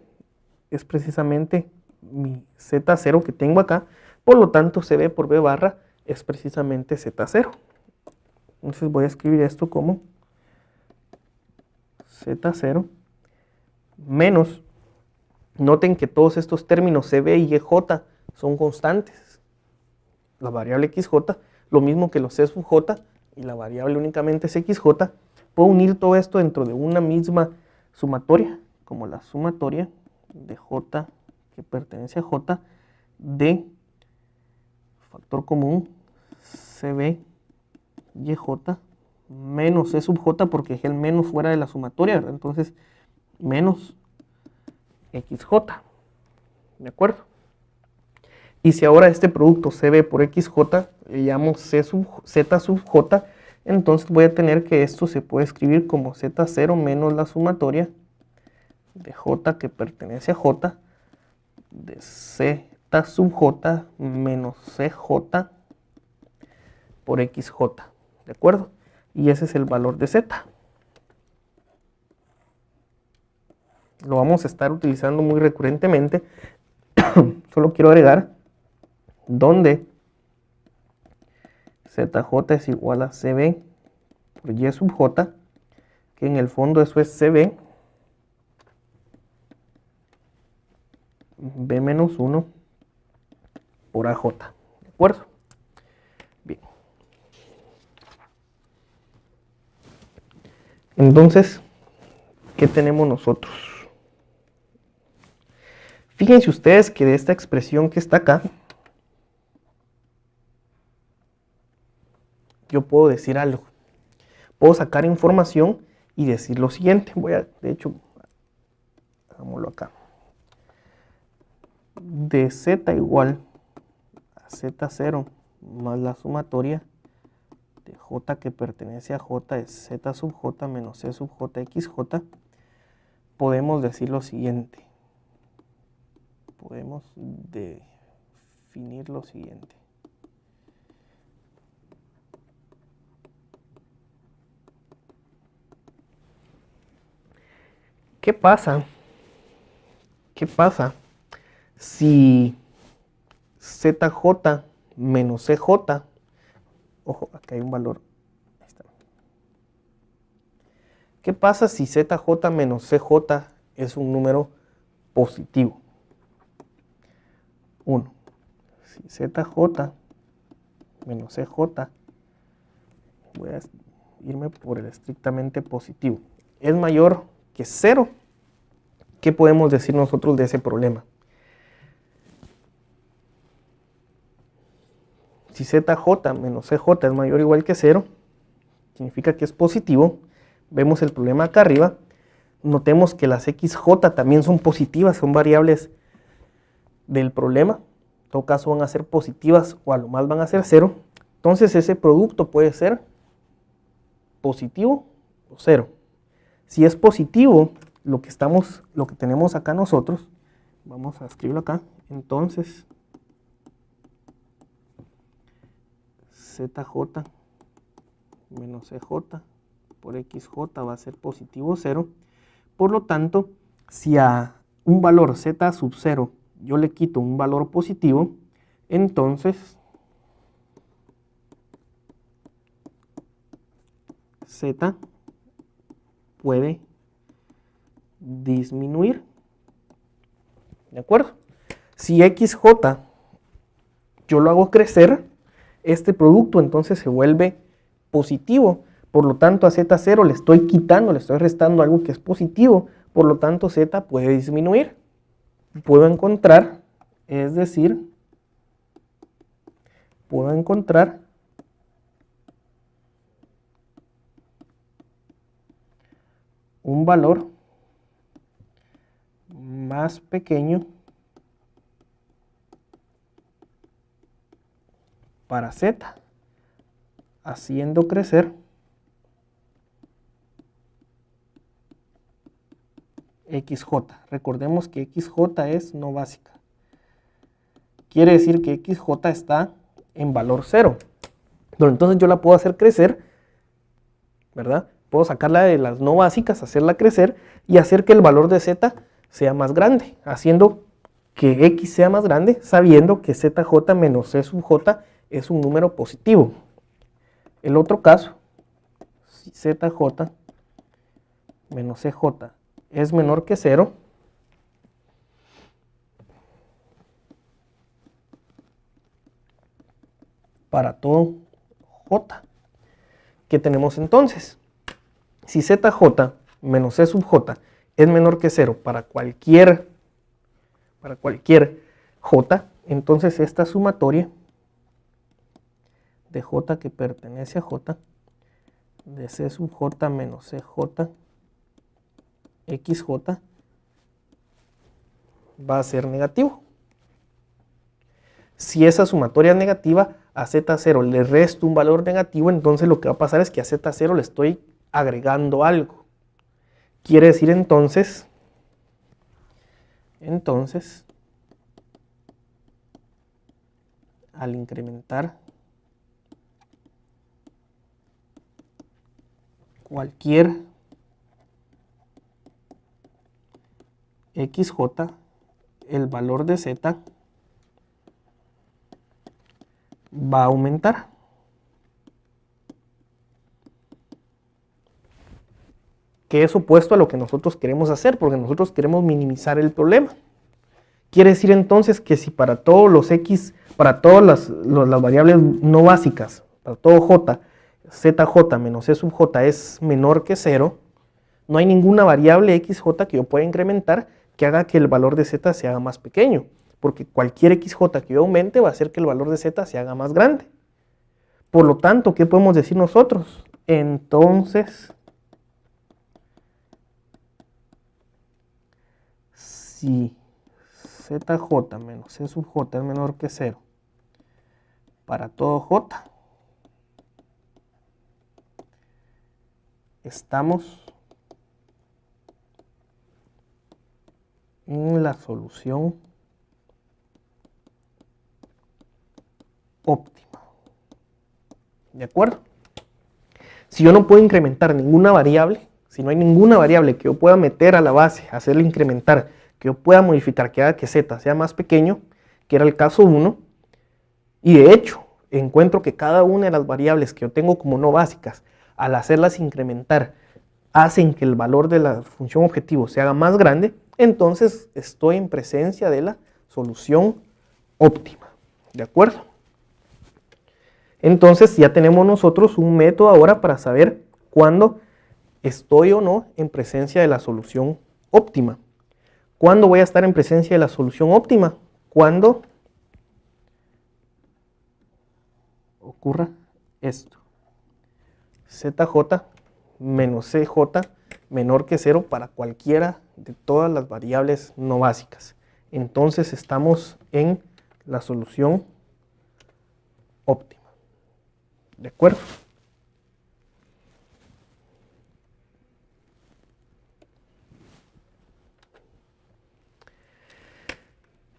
es precisamente mi z0 que tengo acá, Por lo tanto, CB por B barra es precisamente Z0. Entonces voy a escribir esto como Z0 menos, noten que todos estos términos CB y EJ son constantes. La variable XJ, lo mismo que los C sub J, y la variable únicamente es XJ. Puedo unir todo esto dentro de una misma sumatoria, como la sumatoria de J que pertenece a J de factor común CB y EJ menos C sub J, porque es el menos fuera de la sumatoria, ¿verdad? Entonces, menos XJ, ¿de acuerdo? Y si ahora este producto CB por XJ le llamo Z sub J, entonces voy a tener que esto se puede escribir como Z0 menos la sumatoria de J que pertenece a J de Z sub J menos CJ por XJ, ¿de acuerdo? Y ese es el valor de Z. Lo vamos a estar utilizando muy recurrentemente. Solo quiero agregar donde ZJ es igual a CB por Y sub J, que en el fondo eso es CB B menos 1 por AJ, ¿de acuerdo? Bien. Entonces, ¿qué tenemos nosotros? Fíjense ustedes que de esta expresión que está acá, yo puedo decir algo. Puedo sacar información y decir lo siguiente. De hecho, hagámoslo acá. De Z igual a Z0 más la sumatoria de J que pertenece a J es Z sub J menos C sub J XJ, podemos decir lo siguiente. Podemos definir lo siguiente. ¿Qué pasa? ¿Qué pasa si ZJ menos CJ, ojo, acá hay un valor, ahí está. ¿Qué pasa si ZJ menos CJ es un número positivo? 1. Si ZJ menos CJ, voy a irme por el estrictamente positivo, es mayor que 0, ¿qué podemos decir nosotros de ese problema? Si ZJ menos CJ es mayor o igual que 0, significa que es positivo. Vemos el problema acá arriba. Notemos que las XJ también son positivas, son variables del problema. En todo caso van a ser positivas o a lo más van a ser 0. Entonces ese producto puede ser positivo o 0. Si es positivo, lo que tenemos acá nosotros, vamos a escribirlo acá, entonces ZJ menos CJ por XJ va a ser positivo 0. Por lo tanto, si a un valor Z sub 0 yo le quito un valor positivo, entonces Z puede disminuir, ¿de acuerdo? Si XJ yo lo hago crecer, este producto entonces se vuelve positivo, por lo tanto a Z0 le estoy quitando, le estoy restando algo que es positivo, por lo tanto Z puede disminuir. Puedo encontrar, es decir, puedo encontrar un valor más pequeño para Z, haciendo crecer XJ. Recordemos que XJ es no básica. Quiere decir que XJ está en valor 0. Pero entonces yo la puedo hacer crecer, ¿verdad? Puedo sacarla de las no básicas, hacerla crecer y hacer que el valor de Z sea más grande, haciendo que x sea más grande, sabiendo que zj menos c sub j es un número positivo. El otro caso, si zj menos cj es menor que 0, para todo j. ¿Qué tenemos entonces? Si zj menos c sub j es menor que 0 para cualquier j, entonces esta sumatoria de j que pertenece a j, de c sub j menos cj, xj, va a ser negativo. Si esa sumatoria es negativa, a z0 le resto un valor negativo, entonces lo que va a pasar es que a z0 le estoy agregando algo. Quiere decir entonces, al incrementar cualquier xj, el valor de z va a aumentar. Que es opuesto a lo que nosotros queremos hacer, porque nosotros queremos minimizar el problema. Quiere decir entonces que si para todos los x, para todas las variables no básicas, para todo j, zj menos c sub j es menor que 0, no hay ninguna variable xj que yo pueda incrementar que haga que el valor de z se haga más pequeño, porque cualquier xj que yo aumente va a hacer que el valor de z se haga más grande. Por lo tanto, ¿qué podemos decir nosotros? Entonces, si zj menos c sub j es menor que 0 para todo j, estamos en la solución óptima. ¿De acuerdo? Si yo no puedo incrementar ninguna variable, si no hay ninguna variable que yo pueda meter a la base, hacerle incrementar, que yo pueda modificar, que haga que z sea más pequeño, que era el caso 1, y de hecho encuentro que cada una de las variables que yo tengo como no básicas, al hacerlas incrementar, hacen que el valor de la función objetivo se haga más grande, entonces estoy en presencia de la solución óptima. ¿De acuerdo? Entonces ya tenemos nosotros un método ahora para saber cuándo estoy o no en presencia de la solución óptima. ¿Cuándo voy a estar en presencia de la solución óptima? Cuando ocurra esto. zj menos cj menor que 0 para cualquiera de todas las variables no básicas. Entonces estamos en la solución óptima. ¿De acuerdo?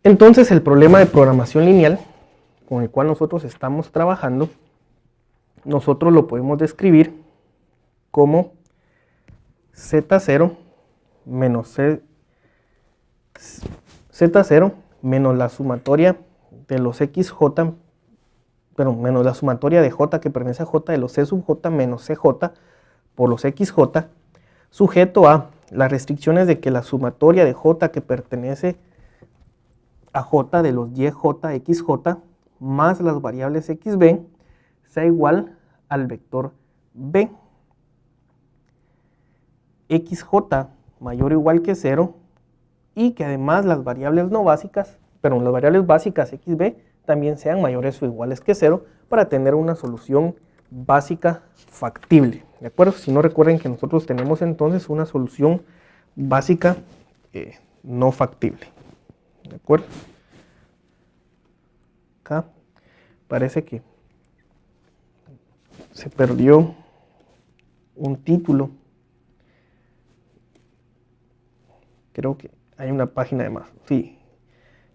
Entonces el problema de programación lineal con el cual nosotros estamos trabajando, nosotros lo podemos describir como z0 menos z0 menos la sumatoria de los xj, pero menos la sumatoria de j que pertenece a j de los c sub j menos cj por los xj, sujeto a las restricciones de que la sumatoria de j que pertenece a j de los yj xj más las variables xb sea igual al vector b. xj mayor o igual que 0 y que además las variables no básicas, pero las variables básicas xb también sean mayores o iguales que 0 para tener una solución básica factible. ¿De acuerdo? Si no, recuerden que nosotros tenemos entonces una solución básica no factible. ¿De acuerdo? Acá parece que se perdió un título. Creo que hay una página de más. Sí,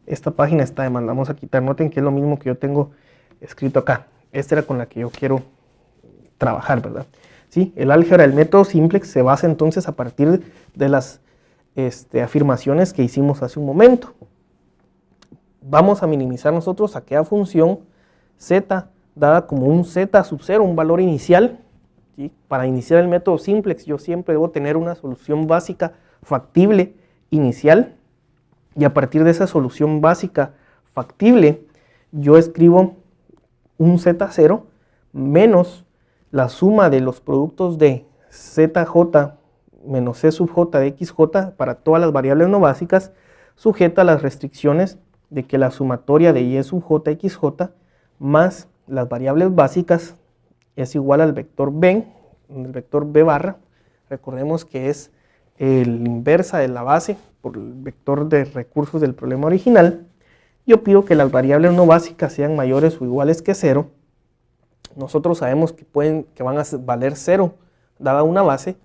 esta página está de más. La vamos a quitar. Noten que es lo mismo que yo tengo escrito acá. Esta era con la que yo quiero trabajar, ¿verdad? Sí, el álgebra, el método simplex se basa entonces a partir de las afirmaciones que hicimos hace un momento. vamos a minimizar nosotros aquella función z dada como un z sub 0, un valor inicial, ¿sí? Para iniciar el método simplex yo siempre debo tener una solución básica factible inicial, y a partir de esa solución básica factible yo escribo un z0 menos la suma de los productos de zj menos c sub j de xj para todas las variables no básicas, sujeta a las restricciones de que la sumatoria de y sub j xj más las variables básicas es igual al vector b, el vector b barra, recordemos que es el inversa de la base por el vector de recursos del problema original. Yo pido que las variables no básicas sean mayores o iguales que 0. Nosotros sabemos que van a valer 0 dada una base,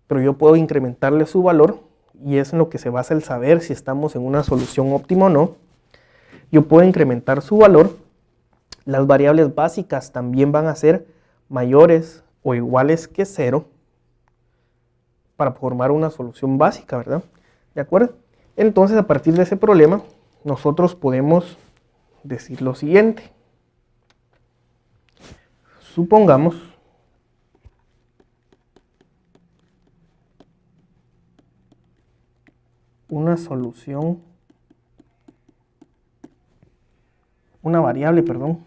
pero yo puedo incrementarle su valor, y es en lo que se basa el saber si estamos en una solución óptima o no. Yo puedo incrementar su valor. Las variables básicas también van a ser mayores o iguales que 0 para formar una solución básica, ¿verdad? ¿De acuerdo? Entonces, a partir de ese problema, nosotros podemos decir lo siguiente. Supongamos una solución, una variable, perdón,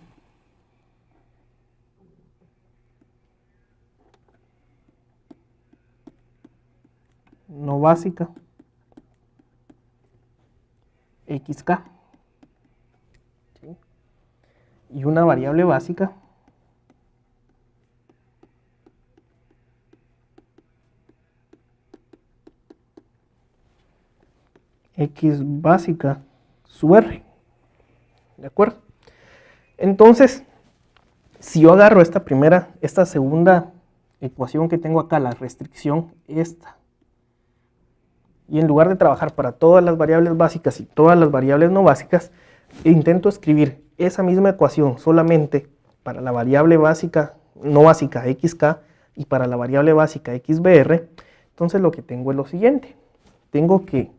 no básica, xk, ¿sí? Y una variable básica x básica sub r, ¿de acuerdo? Entonces, si yo agarro esta segunda ecuación que tengo acá, la restricción esta, y en lugar de trabajar para todas las variables básicas y todas las variables no básicas, intento escribir esa misma ecuación solamente para la variable básica, no básica xk y para la variable básica xbr, entonces lo que tengo es lo siguiente. Tengo que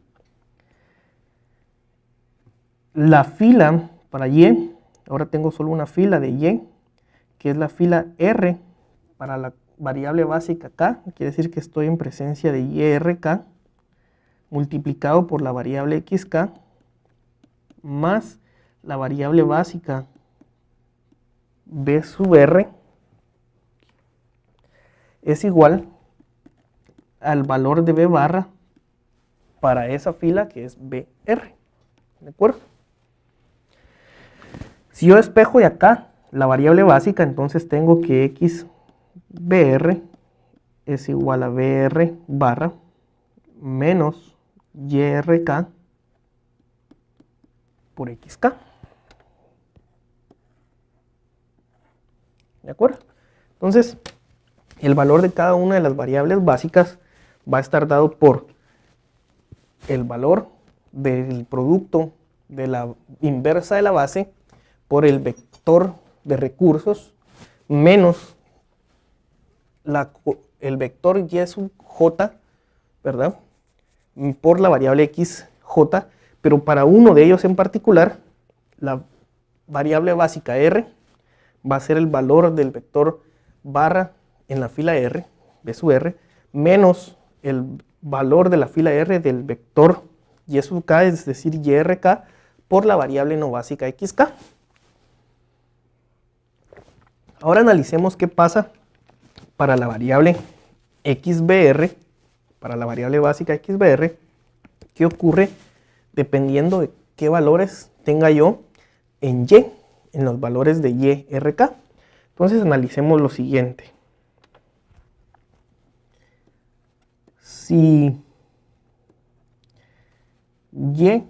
la fila para y, ahora tengo solo una fila de y, que es la fila r para la variable básica k, quiere decir que estoy en presencia de yrk, multiplicado por la variable xk, más la variable básica b sub r, es igual al valor de b barra para esa fila que es br, ¿de acuerdo? Si yo despejo de acá la variable básica, entonces tengo que xbr es igual a br barra menos yrk por xk. ¿De acuerdo? Entonces, el valor de cada una de las variables básicas va a estar dado por el valor del producto de la inversa de la base por el vector de recursos menos el vector y sub j, ¿verdad? Por la variable xj, pero para uno de ellos en particular, la variable básica r va a ser el valor del vector barra en la fila r, b sub r, menos el valor de la fila r del vector y sub k, es decir, yrk, por la variable no básica xk. Ahora analicemos qué pasa para la variable xbr, para la variable básica xbr, qué ocurre dependiendo de qué valores tenga yo en y, en los valores de yrk. Entonces analicemos lo siguiente. Si yrk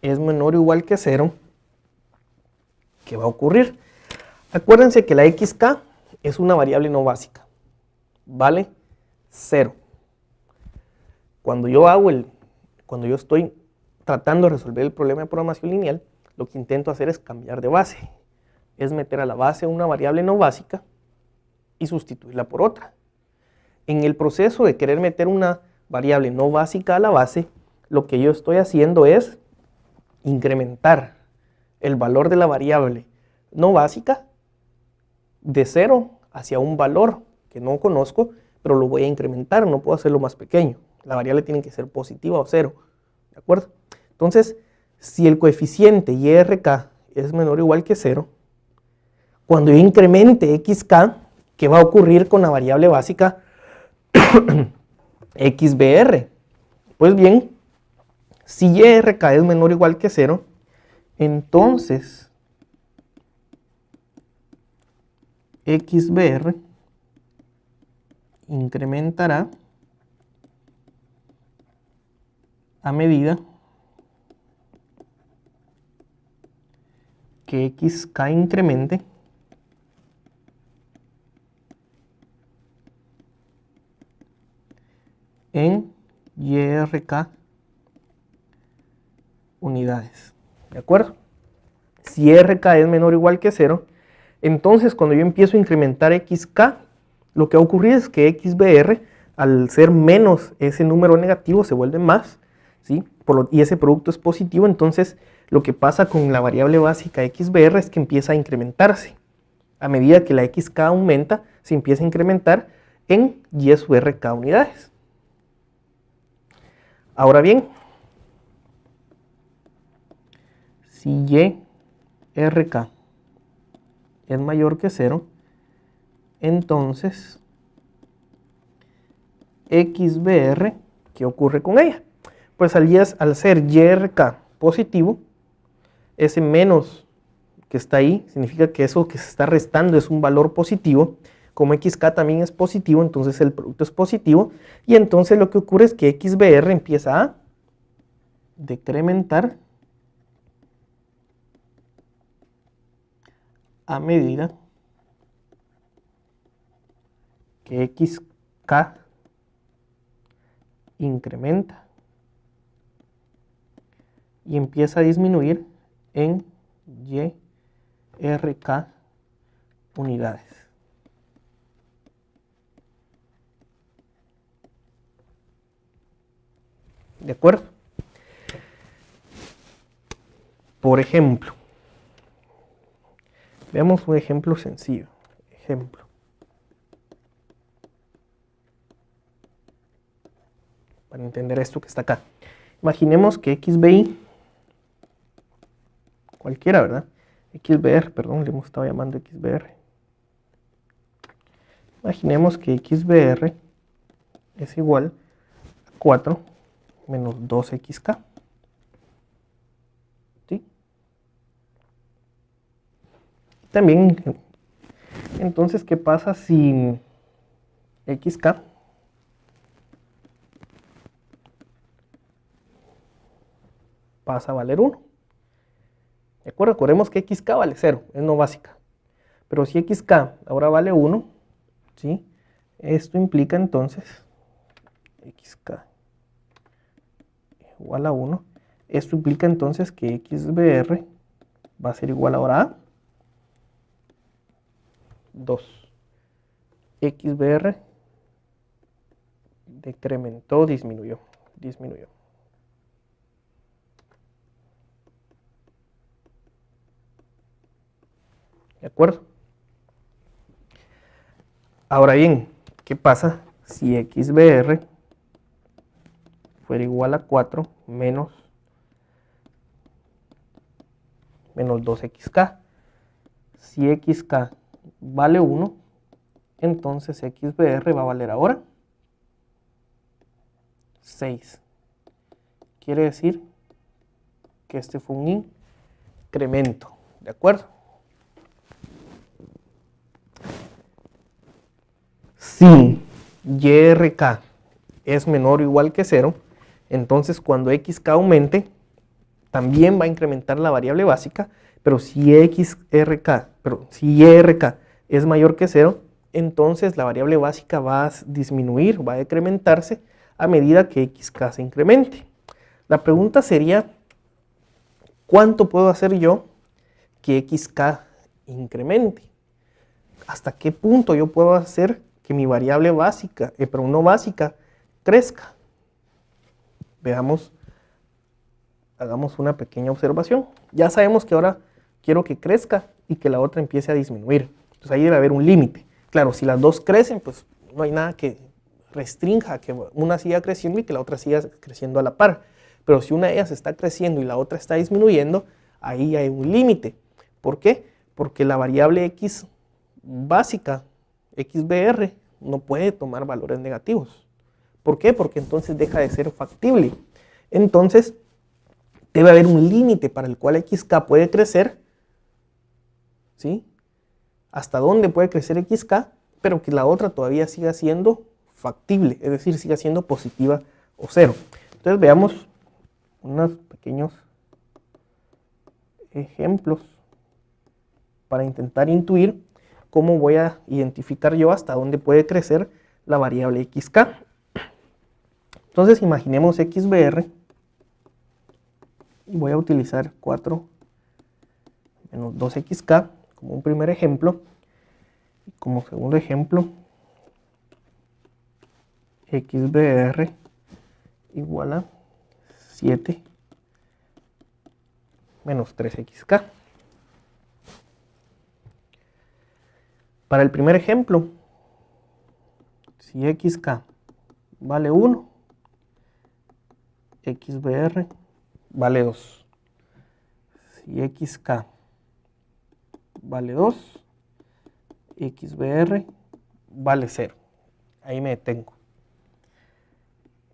es menor o igual que 0, ¿qué va a ocurrir? Acuérdense que la xk es una variable no básica, vale 0. Cuando yo estoy tratando de resolver el problema de programación lineal, lo que intento hacer es cambiar de base, es meter a la base una variable no básica y sustituirla por otra. En el proceso de querer meter una variable no básica a la base, lo que yo estoy haciendo es incrementar el valor de la variable no básica de 0 hacia un valor que no conozco, pero lo voy a incrementar, no puedo hacerlo más pequeño. La variable tiene que ser positiva o 0, ¿de acuerdo? Entonces, si el coeficiente YRK es menor o igual que 0, cuando yo incremente XK, ¿qué va a ocurrir con la variable básica XBR? Pues bien, si YRK es menor o igual que 0, entonces XBR incrementará a medida que XK incremente en YRK unidades, ¿de acuerdo? Si RK es menor o igual que 0, entonces cuando yo empiezo a incrementar XK, lo que va a ocurrir es que XBR, al ser menos ese número negativo, se vuelve más, ¿sí? Y ese producto es positivo, entonces lo que pasa con la variable básica XBR es que empieza a incrementarse. A medida que la XK aumenta, se empieza a incrementar en Y sub RK unidades. Ahora bien, si YRK es mayor que 0, entonces XBR, ¿qué ocurre con ella? Pues al ser YRK positivo, ese menos que está ahí significa que eso que se está restando es un valor positivo. Como XK también es positivo, entonces el producto es positivo, y entonces lo que ocurre es que XBR empieza a decrementar a medida que XK incrementa y empieza a disminuir en YRK unidades. ¿De acuerdo? Por ejemplo, veamos un ejemplo sencillo. Ejemplo. Para entender esto que está acá. Imaginemos que XBI, cualquiera, ¿verdad? XBR, perdón, le hemos estado llamando XBR. Imaginemos que XBR es igual a 4 menos 2XK. ¿Sí? También, entonces, ¿qué pasa si XK pasa a valer 1? ¿De acuerdo? Recordemos que XK vale 0, es no básica. Pero si XK ahora vale 1, ¿sí? Esto implica entonces XK igual a 1. Esto implica entonces que XBR va a ser igual ahora a 2. XBR decrementó, disminuyó. ¿De acuerdo? Ahora bien, ¿qué pasa si XBR fuera igual a 4 menos 2XK? Si XK vale 1, entonces XBR va a valer ahora 6. Quiere decir que este fue un incremento, ¿de acuerdo? Si YRK es menor o igual que 0, entonces cuando XK aumente, también va a incrementar la variable básica, pero si YRK es mayor que 0, entonces la variable básica va a disminuir, va a decrementarse a medida que XK se incremente. La pregunta sería, ¿cuánto puedo hacer yo que XK incremente? ¿Hasta qué punto yo puedo hacer que mi variable básica, no básica, crezca? Veamos, hagamos una pequeña observación. Ya sabemos que ahora quiero que crezca y que la otra empiece a disminuir. Entonces ahí debe haber un límite. Claro, si las dos crecen, pues no hay nada que restrinja que una siga creciendo y que la otra siga creciendo a la par. Pero si una de ellas está creciendo y la otra está disminuyendo, ahí hay un límite. ¿Por qué? Porque la variable x básica, xbr, no puede tomar valores negativos. ¿Por qué? Porque entonces deja de ser factible. Entonces, debe haber un límite para el cual xk puede crecer, ¿sí? Hasta dónde puede crecer xk, pero que la otra todavía siga siendo factible, es decir, siga siendo positiva o cero. Entonces veamos unos pequeños ejemplos para intentar intuir cómo voy a identificar yo hasta dónde puede crecer la variable xk. Entonces imaginemos xbr y voy a utilizar 4 menos 2xk como un primer ejemplo. Y como segundo ejemplo, xbr igual a 7 menos 3xk. Para el primer ejemplo, si xk vale 1, xbr vale 2. Si xk vale 2, xbr vale 0. Ahí me detengo.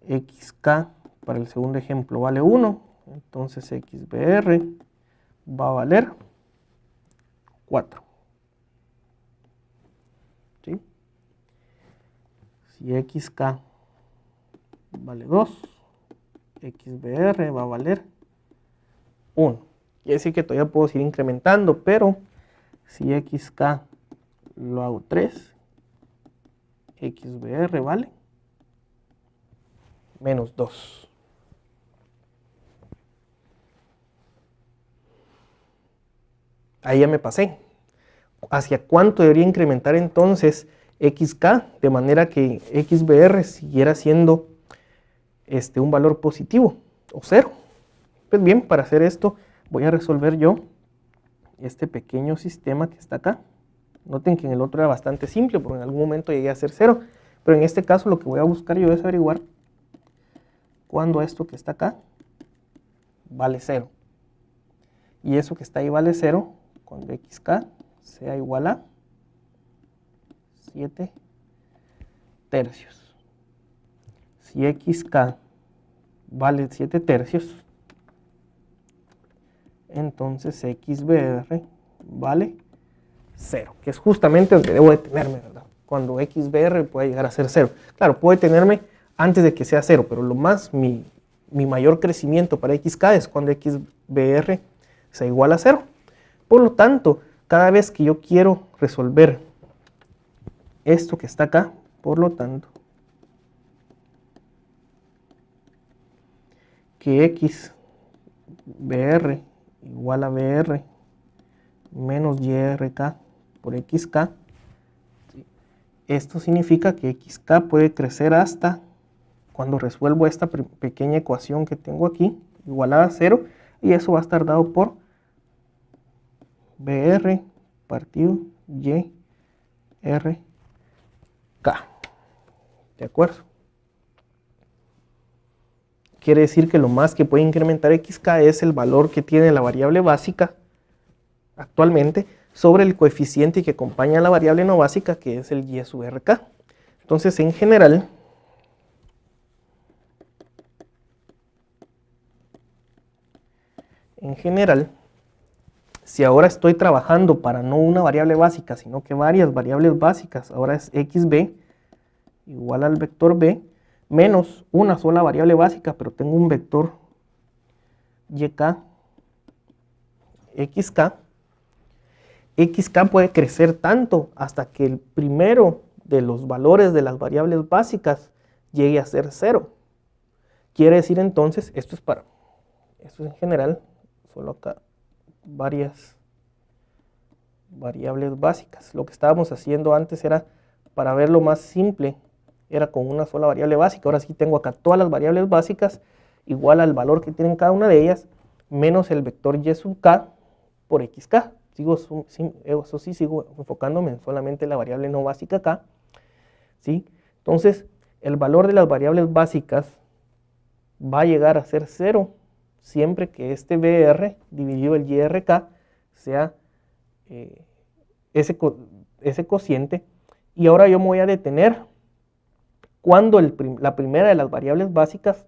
Xk para el segundo ejemplo vale 1, entonces xbr va a valer 4. ¿Sí? Si xk vale 2, xbr va a valer 1. Quiere decir que todavía puedo seguir incrementando, pero si xk lo hago 3, xbr vale menos 2. Ahí ya me pasé. ¿Hacia cuánto debería incrementar entonces xk de manera que xbr siguiera siendo un valor positivo o 0? Pues bien, para hacer esto voy a resolver yo este pequeño sistema que está acá. Noten que en el otro era bastante simple, porque en algún momento llegué a ser 0, pero en este caso lo que voy a buscar yo es averiguar cuando esto que está acá vale 0. Y eso que está ahí vale 0 cuando xk sea igual a 7 tercios. Si xk vale 7 tercios, entonces xbr vale 0, que es justamente donde debo detenerme, ¿verdad? Cuando xbr puede llegar a ser 0. Claro, puedo detenerme antes de que sea 0, pero mi mayor crecimiento para xk es cuando xbr sea igual a 0. Por lo tanto, cada vez que yo quiero resolver esto que está acá, por lo tanto, que xbr igual a br menos yrk por xk, esto significa que xk puede crecer hasta, cuando resuelvo esta pequeña ecuación que tengo aquí, igualada a 0, y eso va a estar dado por br partido yrk. ¿De acuerdo? Quiere decir que lo más que puede incrementar xk es el valor que tiene la variable básica actualmente sobre el coeficiente que acompaña a la variable no básica, que es el y sub rk. Entonces, en general, si ahora estoy trabajando para no una variable básica, sino que varias variables básicas, ahora es xb igual al vector b menos una sola variable básica, pero tengo un vector yk xk. Xk puede crecer tanto hasta que el primero de los valores de las variables básicas llegue a ser 0. Quiere decir entonces, esto es en general, solo acá varias variables básicas. Lo que estábamos haciendo antes era, para verlo más simple, era con una sola variable básica. Ahora sí tengo acá todas las variables básicas igual al valor que tienen cada una de ellas, menos el vector y sub k por xk. Eso sí, sigo enfocándome en solamente la variable no básica k, ¿sí? Entonces, el valor de las variables básicas va a llegar a ser 0 siempre que este BR dividido el YRK sea ese cociente. Y ahora yo me voy a detener cuando la primera de las variables básicas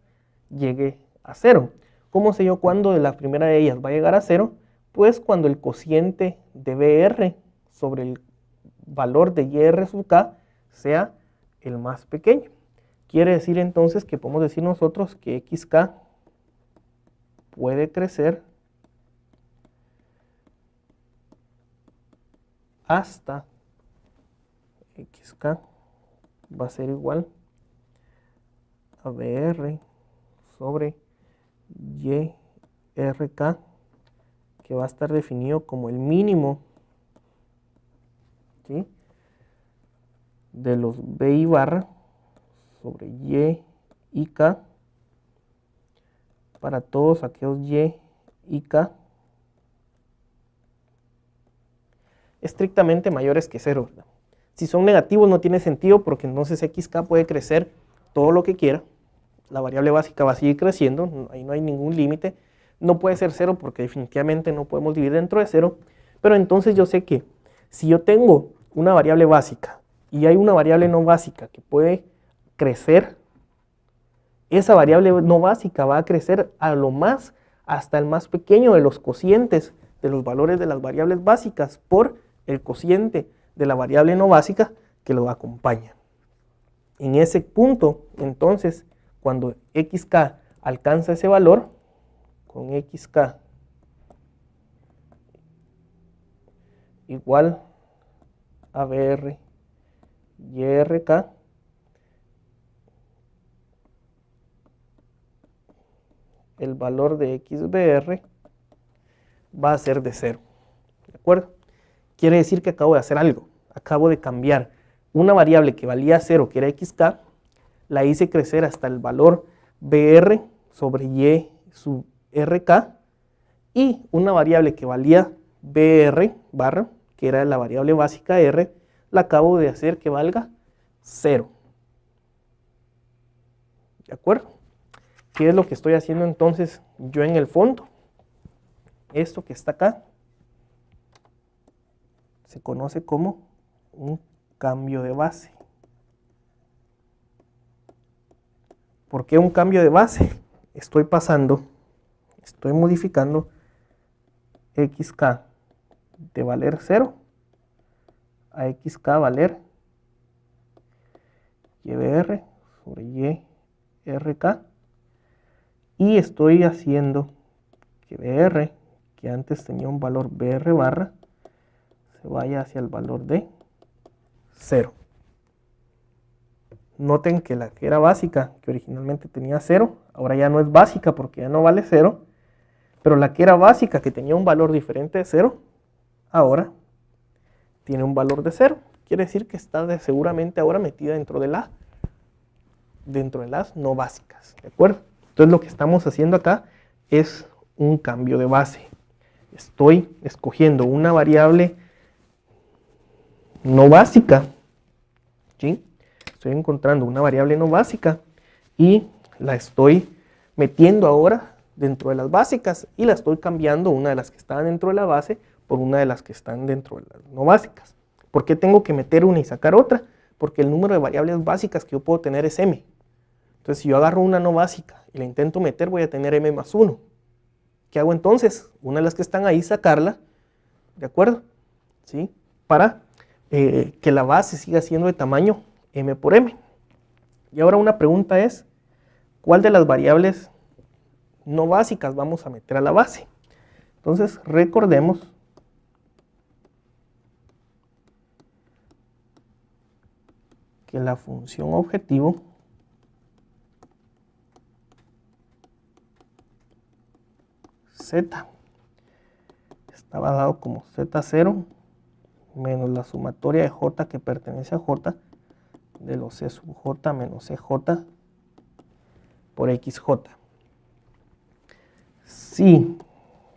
llegue a 0. ¿Cómo sé yo cuándo la primera de ellas va a llegar a 0? Pues cuando el cociente de BR sobre el valor de YR sub K sea el más pequeño. Quiere decir entonces que podemos decir nosotros que XK puede crecer hasta XK va a ser igual a BR sobre YRK, que va a estar definido como el mínimo, ¿sí?, de los BI barra sobre Y y K para todos aquellos Y y K estrictamente mayores que 0. Si son negativos no tiene sentido, porque entonces XK puede crecer todo lo que quiera. La variable básica va a seguir creciendo, ahí no hay ningún límite. No puede ser 0 porque definitivamente no podemos dividir dentro de 0. Pero entonces yo sé que si yo tengo una variable básica y hay una variable no básica que puede crecer, esa variable no básica va a crecer a lo más hasta el más pequeño de los cocientes de los valores de las variables básicas por el cociente de la variable no básica que lo acompaña. En ese punto, entonces, cuando XK alcanza ese valor, con XK igual a BR YRK, el valor de XBR va a ser de 0. ¿De acuerdo? Quiere decir que acabo de hacer algo. Acabo de cambiar una variable que valía 0, que era XK, la hice crecer hasta el valor BR sobre Y sub RK, y una variable que valía BR barra, que era la variable básica R, la acabo de hacer que valga 0. ¿De acuerdo? ¿Qué es lo que estoy haciendo entonces yo en el fondo? Esto que está acá se conoce como un cambio de base. ¿Por qué un cambio de base? Estoy modificando XK de valer 0 a XK valer YBR sobre YRK, y estoy haciendo que BR, que antes tenía un valor BR barra, se vaya hacia el valor de 0. Noten que la que era básica, que originalmente tenía 0, ahora ya no es básica porque ya no vale 0, pero la que era básica, que tenía un valor diferente de 0, ahora tiene un valor de 0. Quiere decir que está seguramente ahora metida dentro de las no básicas, ¿de acuerdo? Entonces lo que estamos haciendo acá es un cambio de base. Estoy escogiendo una variable no básica, ¿sí? Estoy encontrando una variable no básica y la estoy metiendo ahora dentro de las básicas, y la estoy cambiando una de las que estaban dentro de la base por una de las que están dentro de las no básicas. ¿Por qué tengo que meter una y sacar otra? Porque el número de variables básicas que yo puedo tener es m. Entonces, si yo agarro una no básica y la intento meter, voy a tener m más 1. ¿Qué hago entonces? Una de las que están ahí, sacarla, ¿de acuerdo? ¿Sí? Para que la base siga siendo de tamaño m por m. Y ahora una pregunta es, ¿cuál de las variables no básicas vamos a meter a la base? Entonces, recordemos que la función objetivo z estaba dado como z0 menos la sumatoria de j que pertenece a j de los c sub j menos cj por xj. si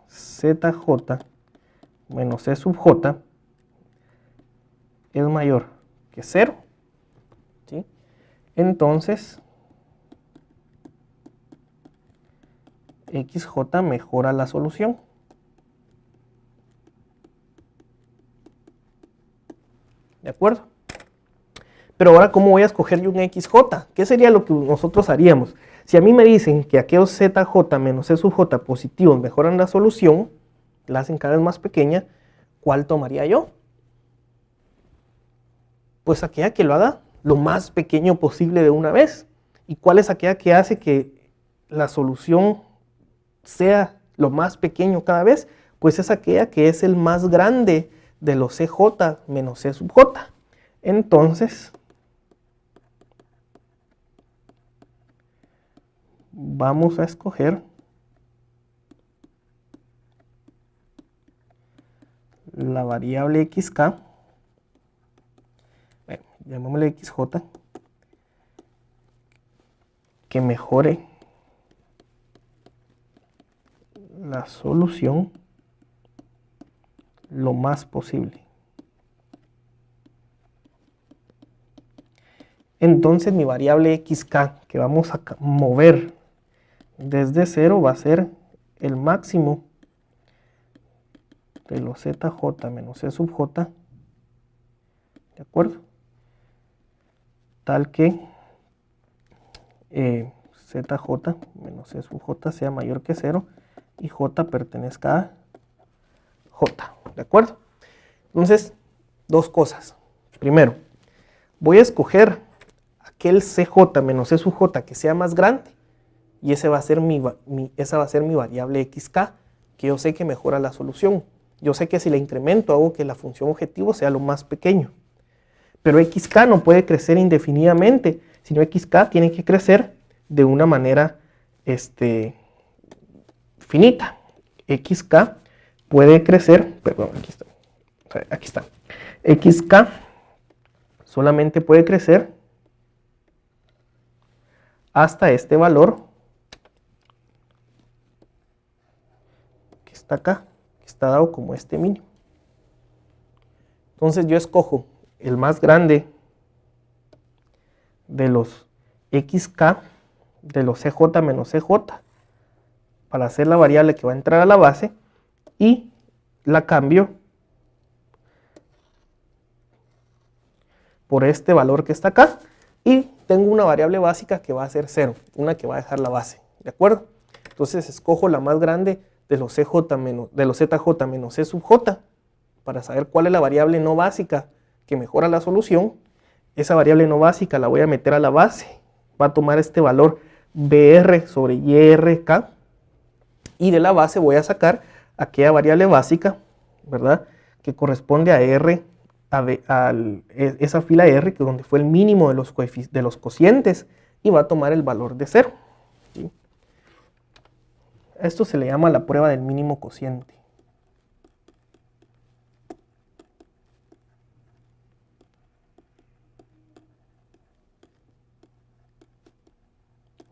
ZJ menos E sub J es mayor que 0, ¿sí? Entonces XJ mejora la solución. ¿De acuerdo? Pero ahora, ¿cómo voy a escoger yo un XJ? ¿Qué sería lo que nosotros haríamos? Si a mí me dicen que aquellos ZJ menos E sub J positivos mejoran la solución, la hacen cada vez más pequeña, ¿cuál tomaría yo? Pues aquella que lo haga lo más pequeño posible de una vez. ¿Y cuál es aquella que hace que la solución sea lo más pequeño cada vez? Pues es aquella que es el más grande de los CJ menos C sub J. Entonces, vamos a escoger la variable XK, llamémosle XJ, que mejore la solución lo más posible. Entonces mi variable XK que vamos a mover desde 0 va a ser el máximo de los ZJ menos C sub J, ¿de acuerdo? Tal que ZJ menos C sub J sea mayor que 0 y J pertenezca a J, ¿de acuerdo? Entonces, dos cosas. Primero, voy a escoger aquel CJ menos C sub J que sea más grande y esa va a ser mi variable XK, que yo sé que mejora la solución. Yo sé que si la incremento hago que la función objetivo sea lo más pequeño. Pero XK no puede crecer indefinidamente, sino XK tiene que crecer de una manera finita. XK puede crecer, perdón, aquí está. XK solamente puede crecer hasta este valor que está acá, que está dado como este mínimo. Entonces yo escojo el más grande de los XK, de los CJ menos CJ, para hacer la variable que va a entrar a la base, y la cambio por este valor que está acá, y tengo una variable básica que va a ser 0, una que va a dejar la base, ¿de acuerdo? Entonces escojo la más grande de los ZJ menos C sub J, para saber cuál es la variable no básica que mejora la solución. Esa variable no básica la voy a meter a la base, va a tomar este valor BR sobre YRK, y de la base voy a sacar aquella variable básica, ¿verdad?, que corresponde a R, esa fila R, que es donde fue el mínimo de los cocientes, y va a tomar el valor de 0. ¿Sí? Esto se le llama la prueba del mínimo cociente.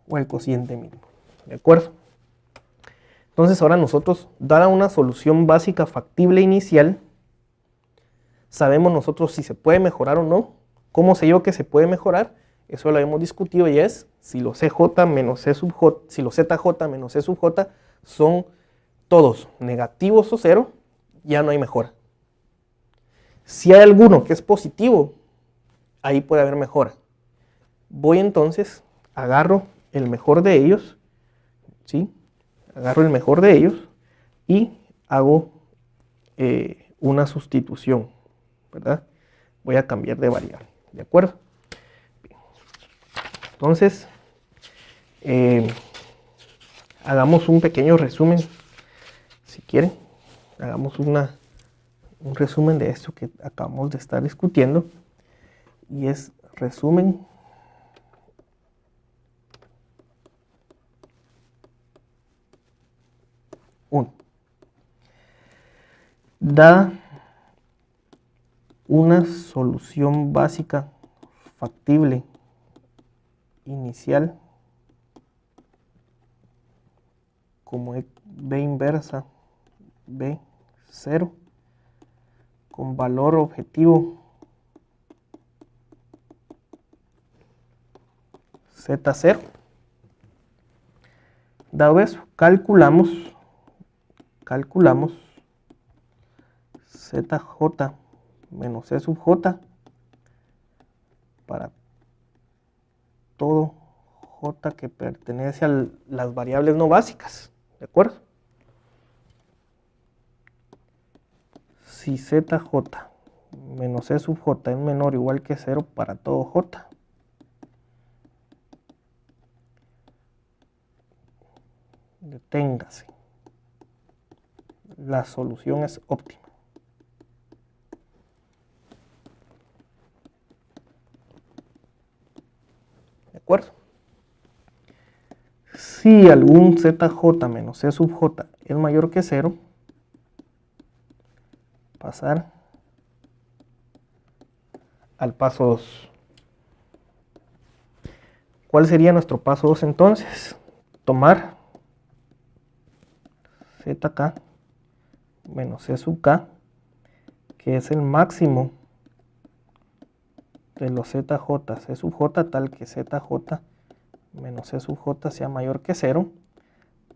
O el cociente mínimo, ¿de acuerdo? Entonces ahora nosotros, dada una solución básica factible inicial, sabemos nosotros si se puede mejorar o no. ¿Cómo sé yo que se puede mejorar? Eso lo hemos discutido, y es si los CJ menos C sub J, si los ZJ menos C sub J son todos negativos o 0, ya no hay mejora. Si hay alguno que es positivo, ahí puede haber mejora. Voy entonces, agarro el mejor de ellos, ¿sí? Agarro el mejor de ellos y hago una sustitución, ¿verdad? Voy a cambiar de variable, ¿de acuerdo? Bien. Entonces, hagamos un pequeño resumen, si quieren. Hagamos un resumen de esto que acabamos de estar discutiendo, y es resumen . Da una solución básica factible inicial como b inversa b 0 con valor objetivo z0. Dado eso, calculamos zj menos c sub j para todo j que pertenece a las variables no básicas, ¿de acuerdo? Si zj menos c sub j es menor o igual que 0 para todo j, deténgase, la solución es óptima. ¿De acuerdo? Si algún zj menos c sub j es mayor que 0, pasar al paso 2. ¿Cuál sería nuestro paso 2 entonces? Tomar zk menos c sub k, que es el máximo de los zj c sub j, tal que zj menos c sub j sea mayor que 0,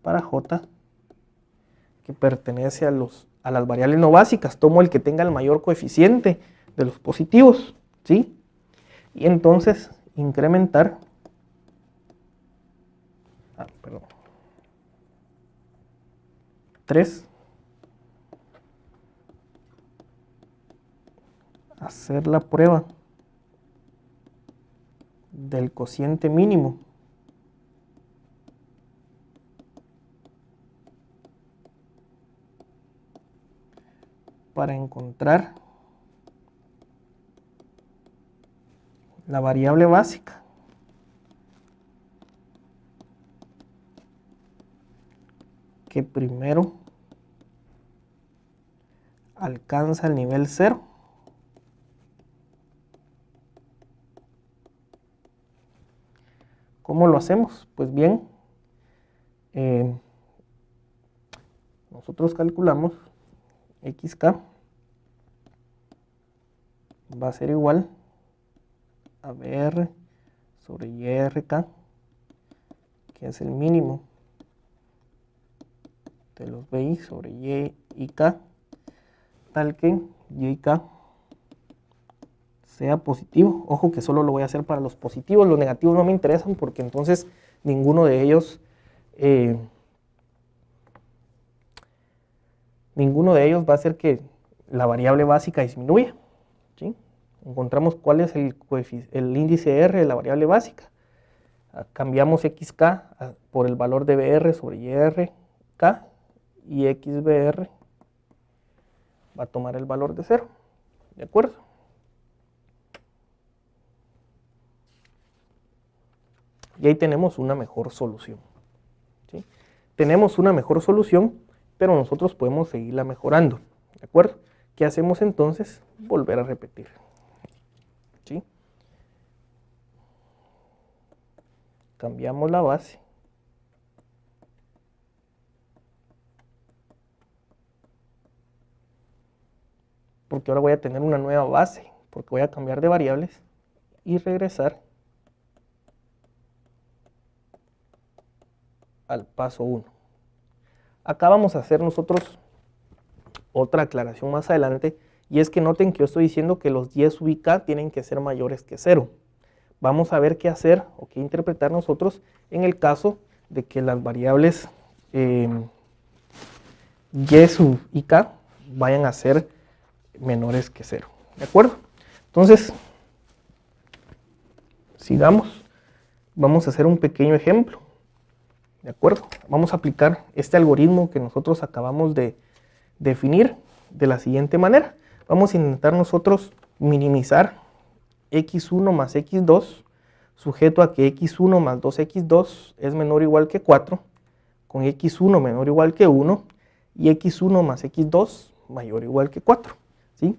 para j que pertenece a las variables no básicas. Tomo el que tenga el mayor coeficiente de los positivos, ¿sí? Y entonces incrementar, 3, hacer la prueba del cociente mínimo para encontrar la variable básica que primero alcanza el nivel 0. ¿Cómo lo hacemos? Pues bien, nosotros calculamos xk va a ser igual a br sobre yrk, que es el mínimo de los bi sobre y y k, tal que y y k sea positivo. Ojo que solo lo voy a hacer para los positivos, los negativos no me interesan porque entonces ninguno de ellos va a hacer que la variable básica disminuya, ¿sí? Encontramos cuál es el índice R de la variable básica. Cambiamos xk por el valor de br sobre yrk, y xbr va a tomar el valor de 0, ¿de acuerdo? Y ahí tenemos una mejor solución, ¿sí? Tenemos una mejor solución, pero nosotros podemos seguirla mejorando, ¿de acuerdo? ¿Qué hacemos entonces? Volver a repetir, ¿sí? Cambiamos la base. Porque ahora voy a tener una nueva base, porque voy a cambiar de variables y regresar al paso 1. Acá vamos a hacer nosotros otra aclaración más adelante, y es que noten que yo estoy diciendo que los 10 sub k tienen que ser mayores que 0. Vamos a ver qué hacer o qué interpretar nosotros en el caso de que las variables y sub y k vayan a ser menores que 0, ¿de acuerdo? Entonces, sigamos, vamos a hacer un pequeño ejemplo, ¿de acuerdo? Vamos a aplicar este algoritmo que nosotros acabamos de definir de la siguiente manera. Vamos a intentar nosotros minimizar x1 más x2, sujeto a que x1 más 2x2 es menor o igual que 4, con x1 menor o igual que 1, y x1 más x2 mayor o igual que 4. ¿Sí?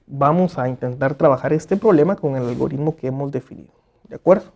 Vamos a intentar trabajar este problema con el algoritmo que hemos definido, ¿de acuerdo?